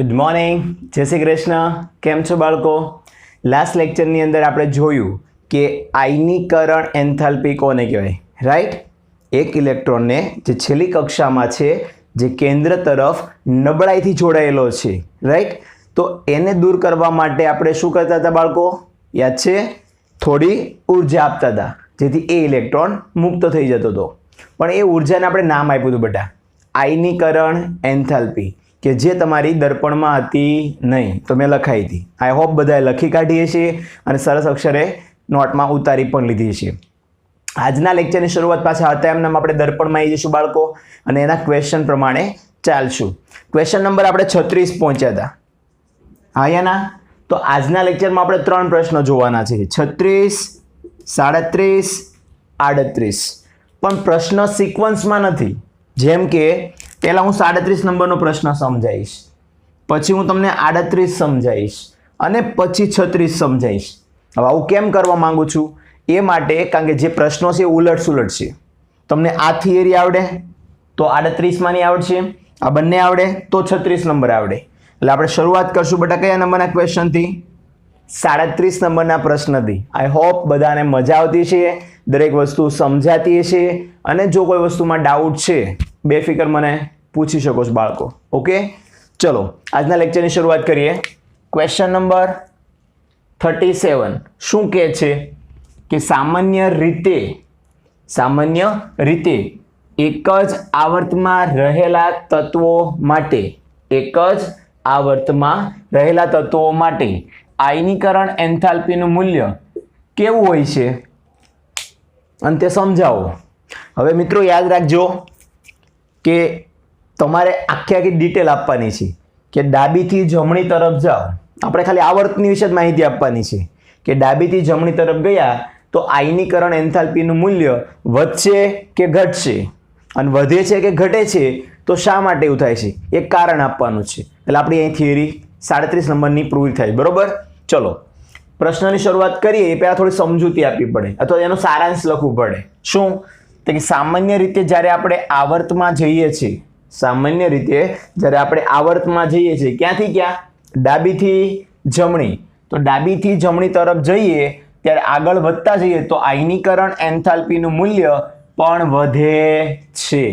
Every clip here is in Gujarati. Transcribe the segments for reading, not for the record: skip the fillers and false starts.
ગુડ મોર્નિંગ, જય શ્રી કૃષ્ણ. કેમ છો બાળકો? લાસ્ટ લેક્ચરની અંદર આપણે જોયું કે આયનીકરણ એન્થાલ્પી કોને કહેવાય, રાઈટ? એક ઇલેક્ટ્રોનને જે છેલ્લી કક્ષામાં છે, જે કેન્દ્ર તરફ નબળાઈથી જોડાયેલો છે, રાઈટ? તો એને દૂર કરવા માટે આપણે શું કરતા હતા બાળકો? યાદ છે? થોડી ઉર્જા આપતા હતા, જેથી એ ઇલેક્ટ્રોન મુક્ત થઈ જતો હતો. પણ એ ઉર્જાને આપણે નામ આપ્યું હતું બેટા, આયનીકરણ એન્થાલ્પી, કે જે તમારી દર્પણમાં હતી નહીં, તો મેં લખાઈ હતી. આઈ હોપ બધાએ લખી કાઢીએ છીએ અને સરસ અક્ષરે નોટમાં ઉતારી પણ લીધી છે. આજના લેક્ચરની શરૂઆત પાછા હતા એમને આપણે દર્પણમાં આવી જઈશું બાળકો, અને એના ક્વેશ્ચન પ્રમાણે ચાલશું. ક્વેશ્ચન નંબર આપણે 36 પહોંચ્યા હતા. હા યા ના? તો આજના લેક્ચરમાં આપણે 3 પ્રશ્નો જોવાના છે, 36, 37, 38. પણ પ્રશ્ન સિક્વન્સમાં નથી. જેમ કે પહેલાં હું 37 નંબરનો પ્રશ્ન સમજાવીશ, પછી હું તમને 38 સમજાવીશ અને પછી 36 સમજાવીશ. હવે આવું કેમ કરવા માંગુ છું? એ માટે કારણ કે જે પ્રશ્નો છે એ ઉલટ સુલટ છે. તમને આ થિયરી આવડે તો 38માં નહીં આવડશે, આ બંને આવડે તો 36 નંબર આવડે. એટલે આપણે શરૂઆત કરશું બેટા કયા નંબરના ક્વેશ્ચનથી? 37 નંબરના પ્રશ્નથી. આઈ હોપ બધાને મજા આવતી છે, દરેક વસ્તુ સમજાતી છે, અને જો કોઈ વસ્તુમાં ડાઉટ છે બેફિકર મને પૂછી શકો છો બાળકો. ઓકે, ચલો આજના લેક્ચરની શરૂઆત કરીએ. ક્વેશ્ચન નંબર 37 શું કહે છે કે સામાન્ય રીતે એક જ આવર્તમાં રહેલા તત્વો માટે આયનીકરણ એન્થાલ્પીનું મૂલ્ય કેવું હોય છે અને તે સમજાવો. હવે મિત્રો યાદ રાખજો કે તમારે આખી ડિટેલ આપવાની છે કે ડાબીથી જમણી તરફ જાઓ. આપણે ખાલી આવર્તની વિશે જ માહિતી આપવાની છે કે ડાબીથી જમણી તરફ ગયા તો આયનીકરણ એન્થાલ્પીનું મૂલ્ય વધશે કે ઘટશે, અને વધે છે કે ઘટે છે તો શા માટે એવું થાય છે, એક કારણ આપવાનું છે. એટલે આપણી અહીં થિયરી 37 નંબરની પૂરી થાય. બરોબર? ચલો પ્રશ્નની શરૂઆત કરીએ એ પહેલાં થોડી સમજૂતી આપવી પડે, અથવા એનો સારાંશ લખવું પડે. શું? તો કે સામાન્ય રીતે જ્યારે આપણે આવર્તમાં જઈએ છીએ, ક્યાંથી ક્યાં? ડાબીથી જમણી. તો ડાબીથી જમણી તરફ જઈએ ત્યારે આગળ વધતા જઈએ તો આયનીકરણ એન્થાલ્પીનું મૂલ્ય પણ વધે છે.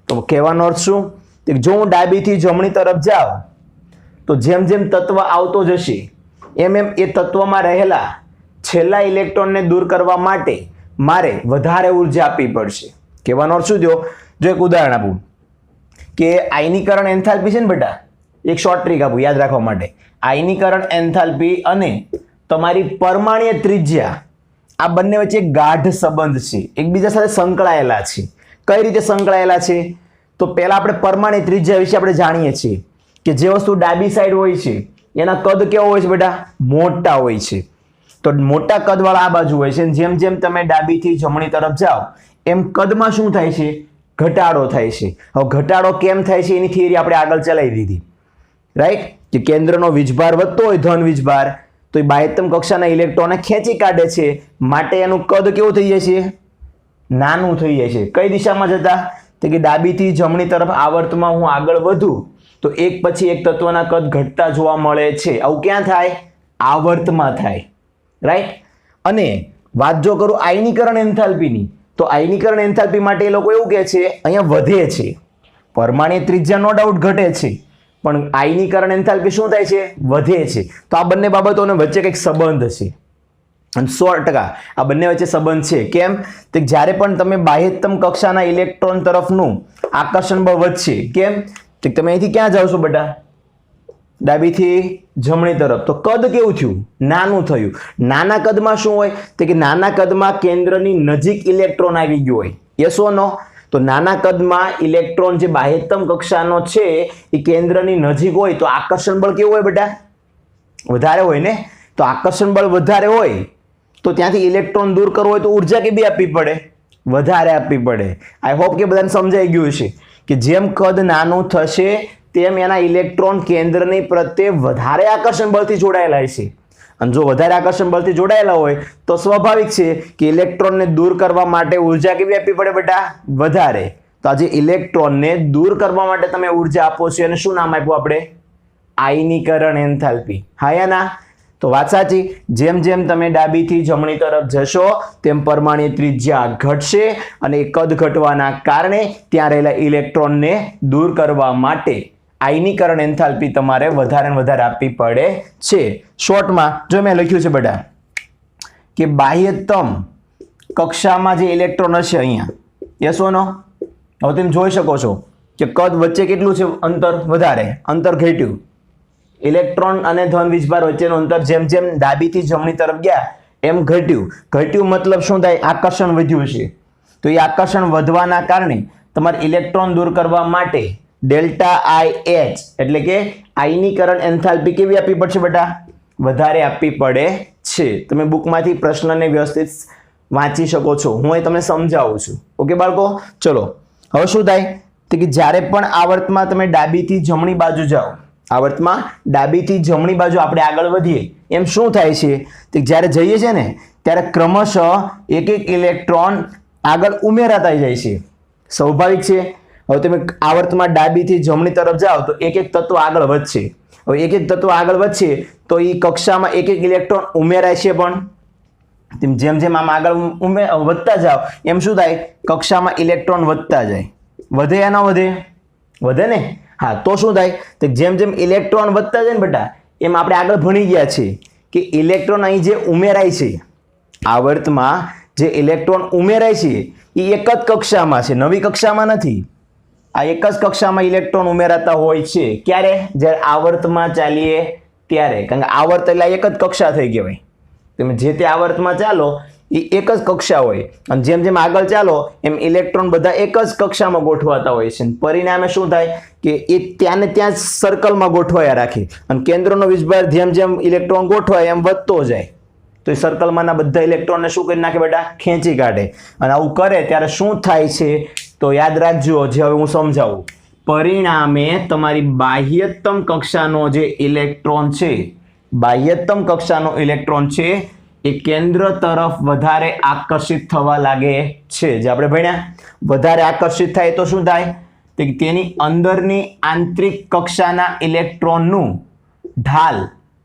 તો કહેવાનો અર્થ શું? જો હું ડાબીથી જમણી તરફ જાઉં તો જેમ જેમ તત્વ આવતો જશે એમ એમ એ તત્વમાં રહેલા છેલ્લા ઇલેક્ટ્રોનને દૂર કરવા માટે મારે વધારે ઉર્જા આપવી પડશે. કહેવાનો અર્થ શું થયો? જો એક ઉદાહરણ આપું કે આયનીકરણ એન્થાલ્પી છે ને બેટા, એક શોર્ટ ટ્રીક આપું યાદ રાખવા માટે. આયનીકરણ એન્થાલ્પી અને તમારી પરમાણ્વીય ત્રિજ્યા, આ બંને વચ્ચે ગાઢ સંબંધ છે, એકબીજા સાથે સંકળાયેલા છે. કઈ રીતે સંકળાયેલા છે? તો પહેલા આપણે પરમાણ્વીય ત્રિજ્યા વિશે આપણે જાણીએ છીએ કે જે વસ્તુ ડાબી સાઈડ હોય છે એના કદ કેવો હોય છે બેટા? મોટા હોય છે. તો મોટા કદવાળા આ બાજુ હોય છે. જેમ જેમ તમે ડાબીથી જમણી તરફ જાઓ એમ કદમાં શું થાય છે? ઘટાડો થાય છે. હવે ઘટાડો કેમ થાય છે એની થિયરી આપણે આગળ ચલાવી દીધી, રાઈટ? કે કેન્દ્રનો વીજભાર વધતો હોય, ધન વીજભાર, તો એ બાહ્યતમ કક્ષાના ઇલેક્ટ્રોનને ખેંચી કાઢે છે, માટે એનું કદ કેવું થઈ જાય છે? નાનું થઈ જાય છે. કઈ દિશામાં જતા? તો કે ડાબીથી જમણી તરફ આવર્તમાં હું આગળ વધું તો એક પછી એક તત્વના કદ ઘટતા જોવા મળે છે. આવું ક્યાં થાય? આવર્તમાં થાય, રાઈટ? અને વાત જો કરું આયનીકરણ એન્થાલ્પીની, તો આયનીકરણ એન્થાલ્પી માટે એ લોકો એવું કહે છે અહીંયા વધે છે. પરમાણ્વીય ત્રિજ્યા નો ડાઉટ ઘટે છે, પણ આયનીકરણ એન્થાલ્પી શું થાય છે? વધે છે. તો આ બંને બાબતોને વચ્ચે કંઈક સંબંધ છે, અને 100% આ બંને વચ્ચે સંબંધ છે. કેમ? તો જ્યારે પણ તમે બાહ્યતમ કક્ષાના ઇલેક્ટ્રોન તરફનું આકર્ષણ બળ વધશે. કેમ? તો તમે અહીંથી ક્યાં જાઓ છો બેટા? ડાબીથી જમણી તરફ. તો કદ કેવું થયું? નાનું થયું. નાના કદમાં શું હોય? તો કે નાના કદમાં કેન્દ્રની નજીક ઇલેક્ટ્રોન આવી ગયો હોય. યસ ઓર નો? તો નાના કદમાં ઇલેક્ટ્રોન જે બાહ્યતમ કક્ષાનો છે એ કેન્દ્રની નજીક હોય તો આકર્ષણ બળ કેવું હોય બેટા? વધારે હોય ને? તો આકર્ષણ બળ વધારે હોય તો ત્યાંથી ઇલેક્ટ્રોન દૂર કરવો હોય તો ઉર્જા કેટલી આપવી પડે? વધારે આપવી પડે. આઈ હોપ કે બધાને સમજાઈ ગયું છે કે જેમ કદ નાનું થશે તેમ એના ઇલેક્ટ્રોન કેન્દ્રની પ્રત્યે વધારે આકર્ષણ બળથી જોડાયેલા છે. અને જો વધારે આકર્ષણ બળથી જોડાયેલા હોય તો સ્વાભાવિક છે કે ઇલેક્ટ્રોનને દૂર કરવા માટે ઉર્જા કેવી આપવી પડે બેટા? વધારે. તો આજે ઇલેક્ટ્રોનને દૂર કરવા માટે તમે ઉર્જા આપો છો એને શું નામ આપ્યું આપણે? આયનીકરણ એન્થાલ્પી. હા યા ના? તો વાત સાચી. જેમ જેમ તમે ડાબીથી જમણી તરફ જશો તેમ પરમાણુ ત્રિજ્યા ઘટશે અને એ કદ ઘટવાના કારણે ત્યાં રહેલા ઇલેક્ટ્રોનને દૂર કરવા માટે આયનીકરણ એન્થાલ્પી તમારે વધારે ને વધારે આપવી પડે છે. શોર્ટમાં જો મેં લખ્યું છે બેટા કે બાહ્યતમ કક્ષામાં જે ઇલેક્ટ્રોન હશે અહીંયા, યસ ઓર નો? હવે તમે જોઈ શકો છો કે કદ વચ્ચે કેટલું છે અંતર? વધારે. અંતર ઘટ્યું. ઇલેક્ટ્રોન અને ધન વીજભાર વચ્ચેનું અંતર જેમ જેમ ડાબીથી જમણી તરફ ગયા એમ ઘટ્યું. ઘટ્યું મતલબ શું થાય? આકર્ષણ વધ્યું છે. તો એ આકર્ષણ વધવાના કારણે તમારે ઇલેક્ટ્રોન દૂર કરવા માટે ડેલ્ટા IH એટલે કે આયનીકરણ એન્થાલ્પી કેવી આપવી પડશે બેટા? વધારે આપવી પડે છે. તમે બુકમાંથી પ્રશ્નને વ્યવસ્થિત વાંચી શકો છો. હું અહીં તમને સમજાવું છું. ઓકે બાળકો? ચલો હવે શું થાય તો કે જ્યારે પણ આવર્તમાં તમે ડાબીથી જમણી બાજુ જાઓ, આવર્તમાં ડાબીથી જમણી બાજુ આપણે આગળ વધીએ એમ શું થાય છે તો જ્યારે જઈએ છે ને ત્યારે ક્રમશઃ એક એક ઇલેક્ટ્રોન આગળ ઉમેરાતા જાય છે. સ્વાભાવિક છે. હવે તમે આવર્તમાં ડાબીથી જમણી તરફ જાઓ તો એક એક તત્વ આગળ વધશે. હવે એક એક તત્વ આગળ વધશે તો એ કક્ષામાં એક એક ઇલેક્ટ્રોન ઉમેરાય છે. પણ જેમ જેમ આમ આગળ વધતા જાઓ એમ શું થાય? કક્ષામાં ઇલેક્ટ્રોન વધતા જાય. વધે યા ન વધે? વધે ને? હા. તો શું થાય તો જેમ જેમ ઇલેક્ટ્રોન વધતા જાય ને બેટા એમ આપણે આગળ ભણી ગયા છે કે ઇલેક્ટ્રોન અહીં જે ઉમેરાય છે, આવર્તમાં જે ઇલેક્ટ્રોન ઉમેરાય છે એ એક જ કક્ષામાં છે, નવી કક્ષામાં નથી. આ એક જ કક્ષામાં ઇલેક્ટ્રોન ઉમેરાતા હોય છે. ક્યારે? જ્યારે આવર્તમાં ચાલીએ ત્યારે. કારણ કે આવર્ત એટલે એક જ કક્ષા થઈ કહેવાય. તમે જે તે આવર્તમાં ચાલો એ એક જ કક્ષા હોય અને જેમ જેમ આગળ ચાલો એમ ઇલેક્ટ્રોન બધા એક જ કક્ષામાં ગોઠવાતા હોય છે. પરિણામે શું થાય કે એ ત્યાં ને ત્યાં સર્કલમાં ગોઠવાયા રાખે અને કેન્દ્રનો વીજભાર જેમ જેમ ઇલેક્ટ્રોન ગોઠવાય એમ વધતો જાય. તો એ સર્કલમાંના બધા ઇલેક્ટ્રોનને શું કરી નાખે બેટા? ખેંચી કાઢે. અને આવું કરે ત્યારે શું થાય છે તો યાદ રાખજો, જે હવે હું સમજાવું. પરિણામે તમારી બાહ્યતમ કક્ષાનો જે ઇલેક્ટ્રોન છે, બાહ્યતમ કક્ષાનો ઇલેક્ટ્રોન છે એ કેન્દ્ર તરફ વધારે આકર્ષિત થવા લાગે છે. જે આપણે ભણ્યા, વધારે આકર્ષિત થાય તો શું થાય? તેની અંદરની આંતરિક કક્ષાના ઇલેક્ટ્રોનનું ઢાલ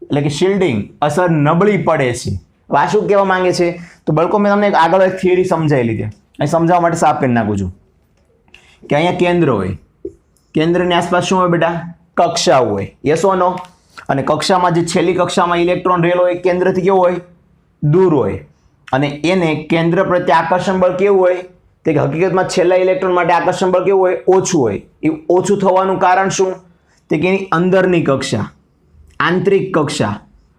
એટલે કે શિલ્ડિંગ અસર નબળી પડે છે. આ શું કહેવા માંગે છે? તો બાળકો મેં તમને આગળ એક થિયરી સમજાવી લીધી. અહીં સમજાવવા માટે સાફ કરી નાખું છું કે અહીંયા કેન્દ્ર હોય, કેન્દ્રની આસપાસ શું હોય બેટા? કક્ષા હોય. યસ ઓર નો? અને કક્ષામાં જે છેલ્લી કક્ષામાં ઇલેક્ટ્રોન રહેલો હોય કેન્દ્રથી કેવો હોય? દૂર હોય. અને એને કેન્દ્ર પ્રત્યે આકર્ષણ બળ કેવું હોય? તે હકીકતમાં છેલ્લા ઇલેક્ટ્રોન માટે આકર્ષણ બળ કેવું હોય? ઓછું હોય. એ ઓછું થવાનું કારણ શું? તે કે એની અંદરની કક્ષા, આંતરિક કક્ષા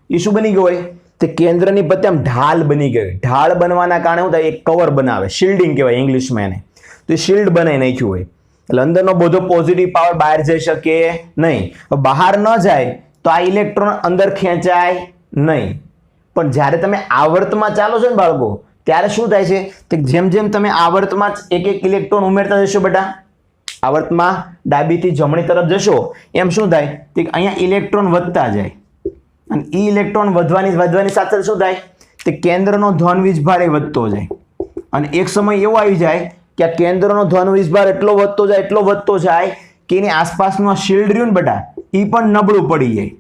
એ શું બની ગયું હોય? તે કેન્દ્રની પ્રત્યે આમ ઢાલ બની ગઈ. ઢાળ બનવાના કારણે શું થાય? એક કવર બનાવે, શિલ્ડિંગ કહેવાય ઇંગ્લિશમાં એને. તો એ શિલ્ડ બનાવી નાખ્યું હોય એટલે અંદરનો બધો પોઝિટિવ પાવર બહાર જઈ શકે નહીં. બહાર ન જાય તો આ ઇલેક્ટ્રોન અંદર ખેંચાય નહીં. પણ જ્યારે તમે આવર્તમાં ચાલો છો ને બાળકો ત્યારે શું થાય છે કે જેમ જેમ તમે આવર્તમાં એક એક ઇલેક્ટ્રોન ઉમેરતા જશો બેટા, આવર્તમાં ડાબીથી જમણી તરફ જશો એમ શું થાય કે અહીંયા ઇલેક્ટ્રોન વધતા જાય અને એ ઇલેક્ટ્રોન વધવાની સાથે શું થાય તે કેન્દ્રનો ધન વીજભાર એ વધતો જાય. અને એક સમય એવો આવી જાય કે આ કેન્દ્રનો ધન વીજભાર એટલો વધતો જાય કે એની આસપાસનું આ શિલ્ડ રહ્યું ને બેટા એ પણ નબળું પડી જાય.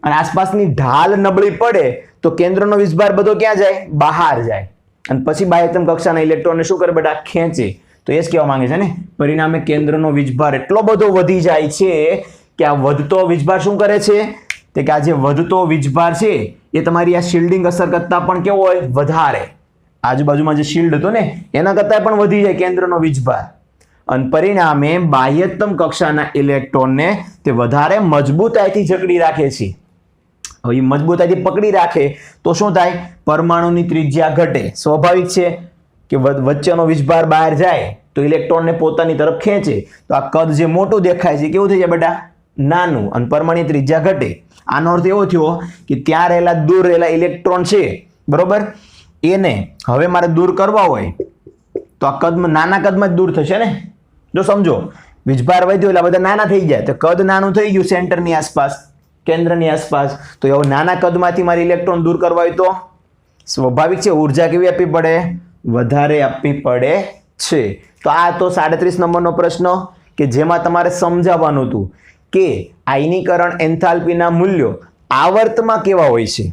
અને આસપાસની ઢાલ નબળી પડે તો કેન્દ્રનો વીજભાર બધો ક્યાં જાય? બહાર જાય. અને પછી બાહ્યતમ કક્ષાના ઇલેક્ટ્રોનને શું કરે બેટા? ખેંચે. તો એ જ કહેવા માંગે છે ને, પરિણામે કેન્દ્રનો વીજભાર એટલો બધો વધી જાય છે કે આ વધતો વીજભાર શું કરે છે તે કે આ જે વધતો વીજભાર છે એ તમારી આ શિલ્ડિંગ અસર કરતા પણ કેવો હોય? વધારે. આજુબાજુમાં જે શિલ્ડ હતો ને એના કરતા પણ વધી જાય કેન્દ્રનો વીજભાર. અને પરિણામે બાહ્યતમ કક્ષાના ઇલેક્ટ્રોનને તે વધારે મજબૂતાઈથી જકડી રાખે છે. હવે મજબૂતાઈથી પકડી રાખે તો શું થાય? પરમાણુની ત્રિજ્યા ઘટે. સ્વાભાવિક છે કે વચ્ચેનો વીજભાર બહાર જાય તો ઇલેક્ટ્રોનને પોતાની તરફ ખેંચે તો આ કદ જે મોટું દેખાય છે કેવું થઈ જાય બેટા? નાનું. અને પરમાણુની ત્રિજ્યા ઘટે. આનો અર્થ એવો થયો કે ત્યાં રહેલા દૂર રહેલા ઇલેક્ટ્રોન છે બરોબર, એને હવે મારે દૂર કરવા હોય તો આ કદમાં નાના કદમાં જ દૂર થશે ને. જો સમજો વીજભાર વધ્યો એટલે બધા નાના થઈ જાય તો કદ નાનું થઈ ગયું સેન્ટરની આસપાસ, કેન્દ્રની આસપાસ. તો એવો નાના કદમાંથી મારે ઇલેક્ટ્રોન દૂર કરવા હોય તો સ્વાભાવિક છે ઉર્જા કેવી આપવી પડે? વધારે આપવી પડે છે. તો આ તો 37 નંબરનો પ્રશ્ન કે જેમાં તમારે સમજાવવાનું હતું કે આયનીકરણ એન્થાલ્પીના મૂલ્યો આવર્તમાં કેવા હોય છે.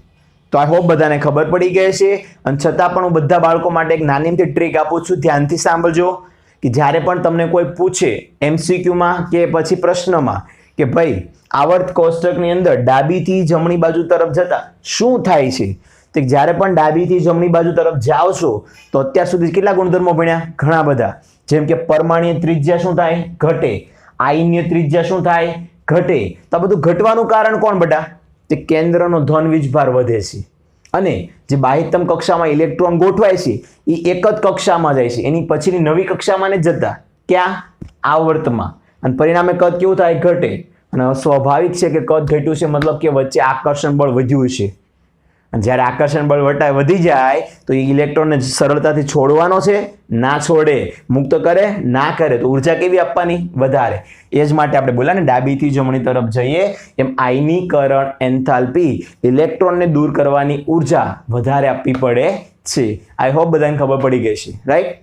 તો આઈ હોપ બધાને ખબર પડી ગઈ છે. અને છતાં પણ હું બધા બાળકો માટે એક નાની એમથી ટ્રીક આપું છું, ધ્યાનથી સાંભળજો. કે જ્યારે પણ તમને કોઈ પૂછે MCQમાં કે પછી પ્રશ્નમાં કે ભાઈ આવર્ત કોષ્ટકની અંદર ડાબીથી જમણી બાજુ તરફ જતા શું થાય છે, તો જ્યારે પણ ડાબીથી જમણી બાજુ તરફ જાઓ છો તો અત્યાર સુધી કેટલા ગુણધર્મો ભણ્યા? ઘણા બધા. જેમ કે પરમાણ્વીય ત્રિજ્યા શું થાય? ઘટે. આયનીય ત્રિજ્યા શું થાય? ઘટે. તો આ બધું ઘટવાનું કારણ કોણ બેટા? તે કેન્દ્રનો ધન વીજભાર વધે છે અને જે બાહ્યતમ કક્ષામાં ઇલેક્ટ્રોન ગોઠવાય છે એ એક જ કક્ષામાં જાય છે, એની પછીની નવી કક્ષામાં નથી જતા. ક્યાં? આવર્તમાં. અને પરિણામે કદ કેવું થાય? ઘટે. અને સ્વાભાવિક છે કે કદ ઘટ્યું છે મતલબ કે વચ્ચે આકર્ષણ બળ વધ્યું છે. અને જ્યારે આકર્ષણ બળ વધી જાય તો એ ઇલેક્ટ્રોનને સરળતાથી છોડવાનો છે? ના છોડે. મુક્ત કરે? ના કરે. તો ઉર્જા કેવી આપવાની? વધારે. એ જ માટે આપણે બોલ્યા ને ડાબીથી જમણી તરફ જઈએ એમ આયનીકરણ એન્થાલ્પી ઇલેક્ટ્રોનને દૂર કરવાની ઉર્જા વધારે આપવી પડે છે. આઈ હોપ બધાને ખબર પડી ગઈ છે, રાઈટ?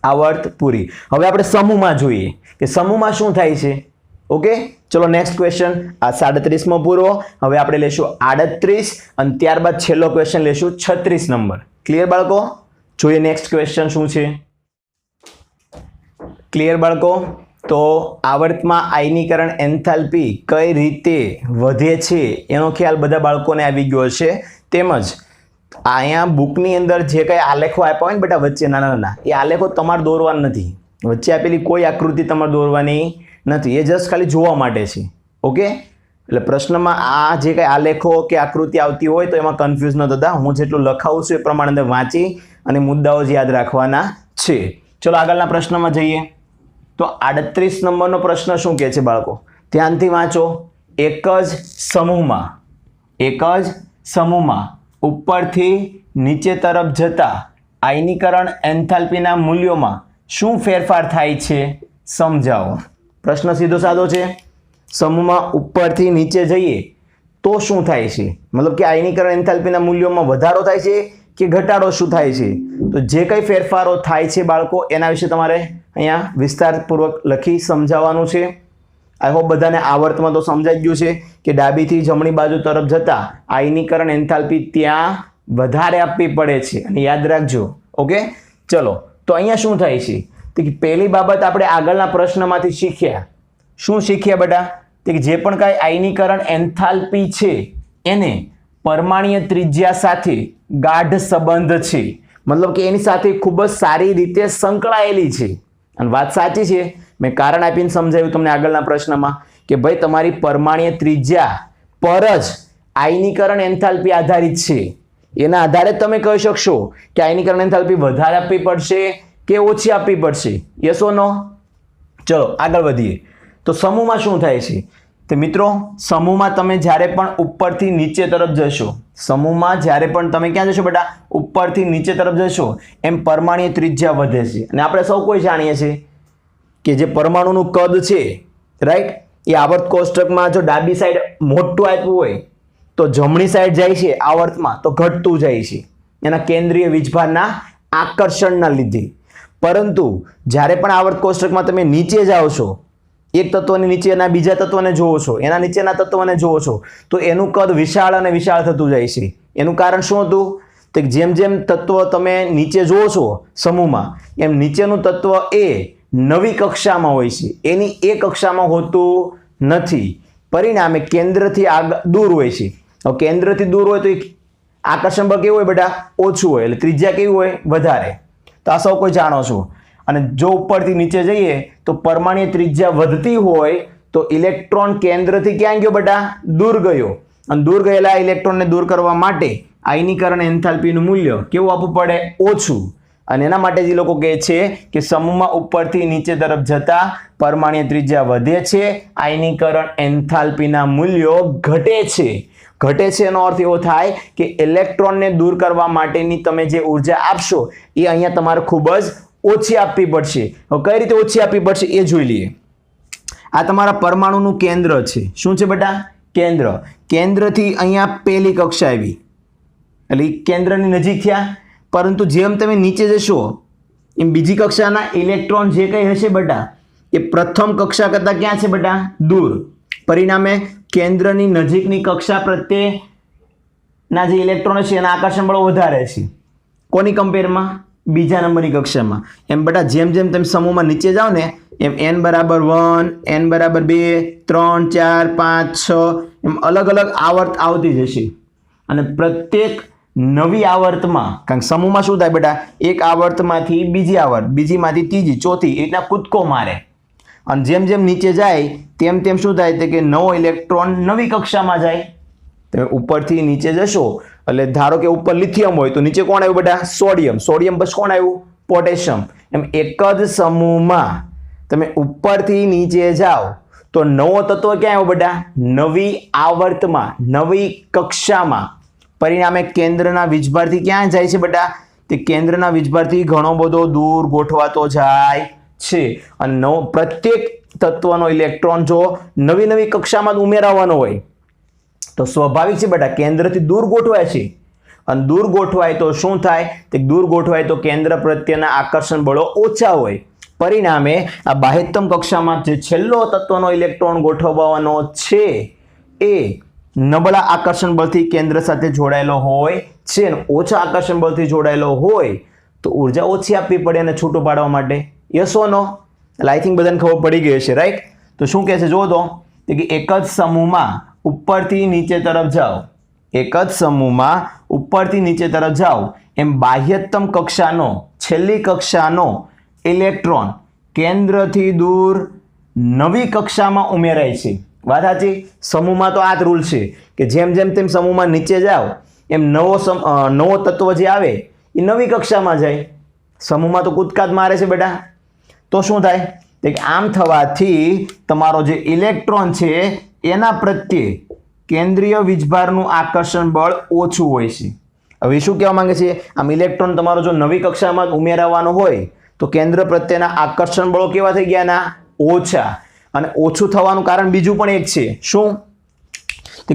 આવર્ત પૂરી. હવે આપણે સમૂહમાં જોઈએ કે સમૂહમાં શું થાય છે. ઓકે, ચલો નેક્સ્ટ ક્વેશ્ચન. આ 37મો પૂરો. હવે આપણે લેશું 38 અને ત્યારબાદ છેલ્લો ક્વેશ્ચન લેશું 36 નંબર. ક્લિયર બાળકો? જોઈએ નેક્સ્ટ ક્વેશ્ચન શું છે. ક્લિયર બાળકો? તો આવર્તમાં આયનીકરણ એન્થાલ્પી કઈ રીતે વધે છે એનો ખ્યાલ બધા બાળકોને આવી ગયો છે. તેમજ અહીંયા બુકની અંદર જે કઈ આલેખો આપ્યા હોય ને બેટા વચ્ચે નાના નાના, એ આલેખો તમારે દોરવાના નથી. વચ્ચે આપેલી કોઈ આકૃતિ તમારે દોરવાની નથી, એ જસ્ટ ખાલી જોવા માટે છે. ઓકે, એટલે પ્રશ્નમાં આ જે કઈ આલેખો કે આકૃતિ આવતી હોય તો એમાં કન્ફ્યુઝ ન થતા. હું જેટલું લખાવું છું એ પ્રમાણે અંદર વાંચી અને મુદ્દાઓ જ યાદ રાખવાના છે. ચલો આગળના પ્રશ્નમાં જઈએ. તો 38 નંબરનો પ્રશ્ન શું કહે છે બાળકો? ધ્યાનથી વાંચો. એક જ સમૂહમાં ઉપરથી નીચે તરફ જતા આયનીકરણ એન્થાલ્પીના મૂલ્યોમાં શું ફેરફાર થાય છે સમજાવો. પ્રશ્ન સીધો સાદો છે. સમૂહમાં ઉપરથી નીચે જઈએ તો શું થાય છે? મતલબ કે આયનીકરણ એન્થાલ્પીના મૂલ્યોમાં વધારો થાય છે કે ઘટાડો શું થાય છે? તો જે કંઈ ફેરફારો થાય છે બાળકો એના વિશે તમારે અહીંયા વિસ્તારપૂર્વક લખી સમજાવવાનું છે. આઈ હોપ બધાને આવર્તમાં તો સમજાઈ ગયું છે કે ડાબીથી જમણી બાજુ તરફ જતા આયનીકરણ એન્થાલ્પી ત્યાં વધારે આપવી પડે છે અને યાદ રાખજો. ઓકે, ચલો તો અહીંયા શું થાય છે? તો પહેલી બાબત આપણે આગળના પ્રશ્નમાંથી શીખ્યા. શું શીખ્યા બેટા? કે જે પણ કાંઈ આયનીકરણ એન્થાલ્પી છે એને પરમાણ્વીય ત્રિજ્યા સાથે ગાઢ સંબંધ છે, મતલબ કે એની સાથે ખૂબ જ સારી રીતે સંકળાયેલી છે. અને વાત સાચી છે, મેં કારણ આપીને સમજાવ્યું તમને આગળના પ્રશ્નમાં કે ભાઈ તમારી પરમાણ્વીય ત્રિજ્યા પર જ આયનીકરણ એન્થાલ્પી આધારિત છે. એના આધારે તમે કહી શકશો કે આયનીકરણ એન્થાલ્પી વધારે આપવી પડશે કે ઓછી આપવી પડશે. યસ ઓર નો? ચલો આગળ વધીએ. તો સમૂહમાં શું થાય છે? તો મિત્રો સમૂહમાં તમે જ્યારે પણ ઉપરથી નીચે તરફ જશો, સમૂહમાં જ્યારે પણ તમે ક્યાં જશો બેટા? ઉપરથી નીચે તરફ જશો એમ પરમાણ્વીય ત્રિજ્યા વધે છે. અને આપણે સૌ કોઈ જાણીએ છીએ કે જે પરમાણુનું કદ છે, રાઈટ, એ આવર્ત કોષ્ટકમાં જો ડાબી સાઈડ મોટું આપ્યું હોય તો જમણી સાઈડ જાય છે આવર્તમાં તો ઘટતું જાય છે એના કેન્દ્રીય વીજભારના આકર્ષણના લીધે. પરંતુ જ્યારે પણ આવર્ત કોષ્ટકમાં તમે નીચે જાઓ છો, એક તત્વની નીચેના બીજા તત્વને જોવો છો, એના નીચેના તત્વને જોવો છો, તો એનું કદ વિશાળ અને વિશાળ થતું જાય છે. એનું કારણ શું હતું? તો જેમ જેમ તત્વ તમે નીચે જોવો છો સમૂહમાં, એમ નીચેનું તત્વ એ નવી કક્ષામાં હોય છે, એની એ કક્ષામાં હોતું નથી. પરિણામે કેન્દ્રથી દૂર હોય છે. હવે કેન્દ્રથી દૂર હોય તો આકર્ષણ બળ કેવું હોય બેટા? ઓછું હોય. એટલે ત્રિજ્યા કેવી હોય? વધારે. તો આ સૌ કોઈ જાણો છો. અને જો ઉપરથી નીચે જઈએ તો પરમાણ્વીય ત્રિજ્યા વધતી હોય તો ઇલેક્ટ્રોન કેન્દ્રથી ક્યાં ગયો બેટા? દૂર ગયો. અને દૂર ગયેલા ઇલેક્ટ્રોનને દૂર કરવા માટે આયનીકરણ એન્થાલ્પીનું મૂલ્ય કેવું આપવું પડે? ઓછું. અને એના માટે જ લોકો કહે છે કે સમૂહમાં ઉપરથી નીચે તરફ જતા પરમાણ્વીય ત્રિજ્યા વધે છે, આયનીકરણ એન્થાલ્પીના મૂલ્યો ઘટે છે. ઘટે છે એનો અર્થ એવો થાય કે ઇલેક્ટ્રોનને દૂર કરવા માટેની તમે જે ઉર્જા આપશો એ અહીંયા તમારે ખૂબ જ ઓછી આપવી પડશે. હવે કઈ રીતે ઓછી આપવી પડશે એ જોઈ લઈએ. આ તમારા પરમાણુનું કેન્દ્ર છે. શું છે બેટા? કેન્દ્ર. કેન્દ્રથી અહીંયા પહેલી કક્ષા આવી એટલે કેન્દ્રની નજીક થયા. પરંતુ જેમ તમે નીચે જશો એમ બીજી કક્ષાના ઇલેક્ટ્રોન જે કંઈ હશે બેટા એ પ્રથમ કક્ષા કરતાં ક્યાં છે બેટા? દૂર. પરિણામે કેન્દ્રની નજીકની કક્ષા પ્રત્યેના જે ઇલેક્ટ્રોન છે એના આકર્ષણ બળ વધારે છે. કોની કમ્પેરમાં? બીજા નંબરની કક્ષામાં. એમ બેટા જેમ જેમ તમે સમૂહમાં નીચે જાઓ ને એમ n બરાબર 1, n બરાબર 2, 3, 4, 5, 6 એમ અલગ અલગ આવર્ત આવતી જશે. અને પ્રત્યેક નવી આવર્તમાં, કારણ કે સમૂહમાં શું થાય બેટા, એક આવર્તમાંથી બીજી આવર્ત, બીજીમાંથી ત્રીજી, ચોથી, એ રીતના કૂદકો મારે. અને જેમ જેમ નીચે જાય તેમ તેમ શું થાય કે નવો ઇલેક્ટ્રોન નવી કક્ષામાં જાય. તમે ઉપરથી નીચે જશો એટલે ધારો કે ઉપર લિથિયમ હોય તો નીચે કોણ આવ્યું બેટા? સોડિયમ. સોડિયમ પછી કોણ આવ્યું? પોટેશિયમ. એમ એક જ સમૂહમાં તમે ઉપરથી નીચે જાઓ તો નવો તત્વ ક્યાં આવ્યો બેટા? નવી આવર્તમાં, નવી કક્ષામાં. પરિણામે કેન્દ્રના વીજભારથી ક્યાં જાય છે બેટા? તે કેન્દ્રના વીજભારથી ઘણો બધો દૂર ગોઠવાતો જાય છે. અને પ્રત્યેક તત્વનો ઇલેક્ટ્રોન જો નવી નવી કક્ષામાં જ ઉમેરાવાનો હોય તો સ્વાભાવિક છે બેટા કેન્દ્રથી દૂર ગોઠવાય છે. અને દૂર ગોઠવાય તો શું થાય? તે દૂર ગોઠવાય તો કેન્દ્ર પ્રત્યેના આકર્ષણ બળો ઓછા હોય. પરિણામે આ બાહ્યતમ કક્ષામાં જે છેલ્લો તત્વનો ઇલેક્ટ્રોન ગોઠવવાનો છે એ નબળા આકર્ષણ બળથી કેન્દ્ર સાથે જોડાયેલો હોય છે. ઓછા આકર્ષણ બળથી જોડાયેલો હોય તો ઉર્જા ઓછી આપવી પડે અને છૂટું પાડવા માટે. યસ ઓર નો? એટલે આઈ થિંક બધાને ખબર પડી ગઈ હશે, રાઈટ? તો શું કહે છે જો તો કે એક જ સમૂહમાં ઉપરથી નીચે તરફ જાઓ, એક જ સમૂહમાં ઉપરથી નીચે તરફ જાઓ એમ બાહ્યતમ કક્ષાનો, છેલ્લી કક્ષાનો ઇલેક્ટ્રોન કેન્દ્રથી દૂર નવી કક્ષામાં ઉમેરાય છે. વાત સાચી? સમૂહમાં તો આ જ રૂલ છે કે જેમ જેમ તેમ સમૂહમાં નીચે જાઓ એમ નવો તત્વ જે આવે એ નવી કક્ષામાં જાય. સમૂહમાં તો કૂદકા જ મારે છે બેટા. તો શું થાય? કે આમ થવાથી તમારો જે ઇલેક્ટ્રોન છે એના પ્રત્યે કેન્દ્રીય વીજભારનું આકર્ષણ બળ ઓછું હોય છે. હવે શું કહેવા માંગે છે? આમ ઇલેક્ટ્રોન તમારો જો નવી કક્ષામાં ઉમેરવાનો હોય તો કેન્દ્ર પ્રત્યેના આકર્ષણ બળો કેવા થઈ ગયા? ના, ઓછા. અને ઓછું થવાનું કારણ બીજું પણ એક છે. શું?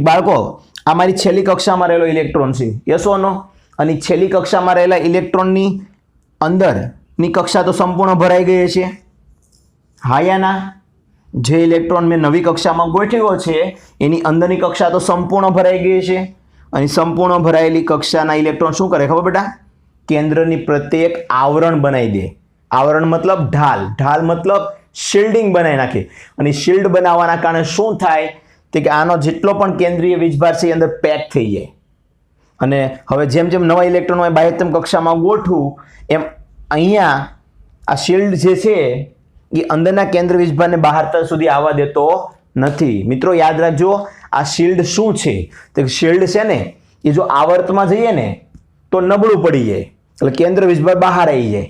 બાળકો આ મારી છેલ્લી કક્ષામાં રહેલો ઇલેક્ટ્રોન છે. યસ ઓર નો? અને છેલ્લી કક્ષામાં રહેલા ઇલેક્ટ્રોનની અંદરની કક્ષા તો સંપૂર્ણ ભરાઈ ગઈ છે. હા યા ના? જે ઇલેક્ટ્રોન મેં નવી કક્ષામાં ગોઠવ્યો છે એની અંદરની કક્ષા તો સંપૂર્ણ ભરાઈ ગઈ છે. અને સંપૂર્ણ ભરાયેલી કક્ષાના ઇલેક્ટ્રોન શું કરે ખબર બેટા? કેન્દ્રની પ્રત્યે એક આવરણ બનાવી દે. આવરણ મતલબ ઢાલ, ઢાલ મતલબ શિલ્ડિંગ બનાવી નાખે. અને શિલ્ડ બનાવવાના કારણે શું થાય? કે આનો જેટલો પણ કેન્દ્રીય વીજભાર છે એ અંદર પેક થઈ જાય. અને હવે જેમ જેમ નવા ઇલેક્ટ્રોન બાહ્યતમ કક્ષામાં ગોઠવું એમ અહીંયા આ શિલ્ડ જે છે એ અંદરના કેન્દ્ર વીજભારને બહાર સુધી આવવા દેતો નથી. મિત્રો યાદ રાખજો, આ શિલ્ડ શું છે? તો શિલ્ડ છે ને એ જો આવર્તમાં જઈએ ને તો નબળું પડી જાય એટલે કેન્દ્ર વીજભાર બહાર આવી જાય.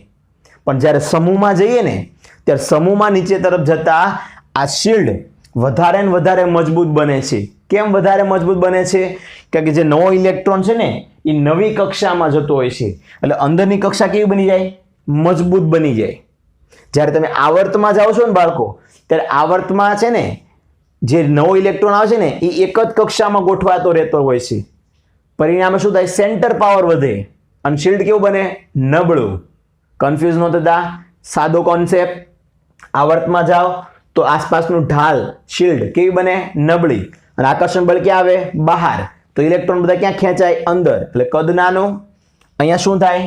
પણ જ્યારે સમૂહમાં જઈએ ને ત્યારે સમૂહમાં નીચે તરફ જતા આ શિલ્ડ વધારે ને વધારે મજબૂત બને છે. કેમ વધારે મજબૂત બને છે? કારણ કે જે નવો ઇલેક્ટ્રોન છે ને એ નવી કક્ષામાં જતો હોય છે એટલે અંદરની કક્ષા કેવી બની જાય? મજબૂત બની જાય. જ્યારે તમે આવર્તમાં જાઓ છો ને બાળકો, ત્યારે આવર્તમાં છે ને જે નવો ઇલેક્ટ્રોન આવે છે ને એ એક જ કક્ષામાં ગોઠવાતો રહેતો હોય છે. પરિણામે શું થાય? સેન્ટર પાવર વધે અને શિલ્ડ કેવું બને? નબળું. કન્ફ્યુઝ ન થતા, સાદો કોન્સેપ્ટ. આવર્તમાં જાઓ તો આસપાસનું ઢાલ, શિલ્ડ કેવી બને? નબળી. અને આકર્ષણ બળ ક્યાં આવે? બહાર. તો ઇલેક્ટ્રોન બધા ક્યાં ખેંચાય? અંદર. એટલે કદ નાનું. અહીંયા શું થાય?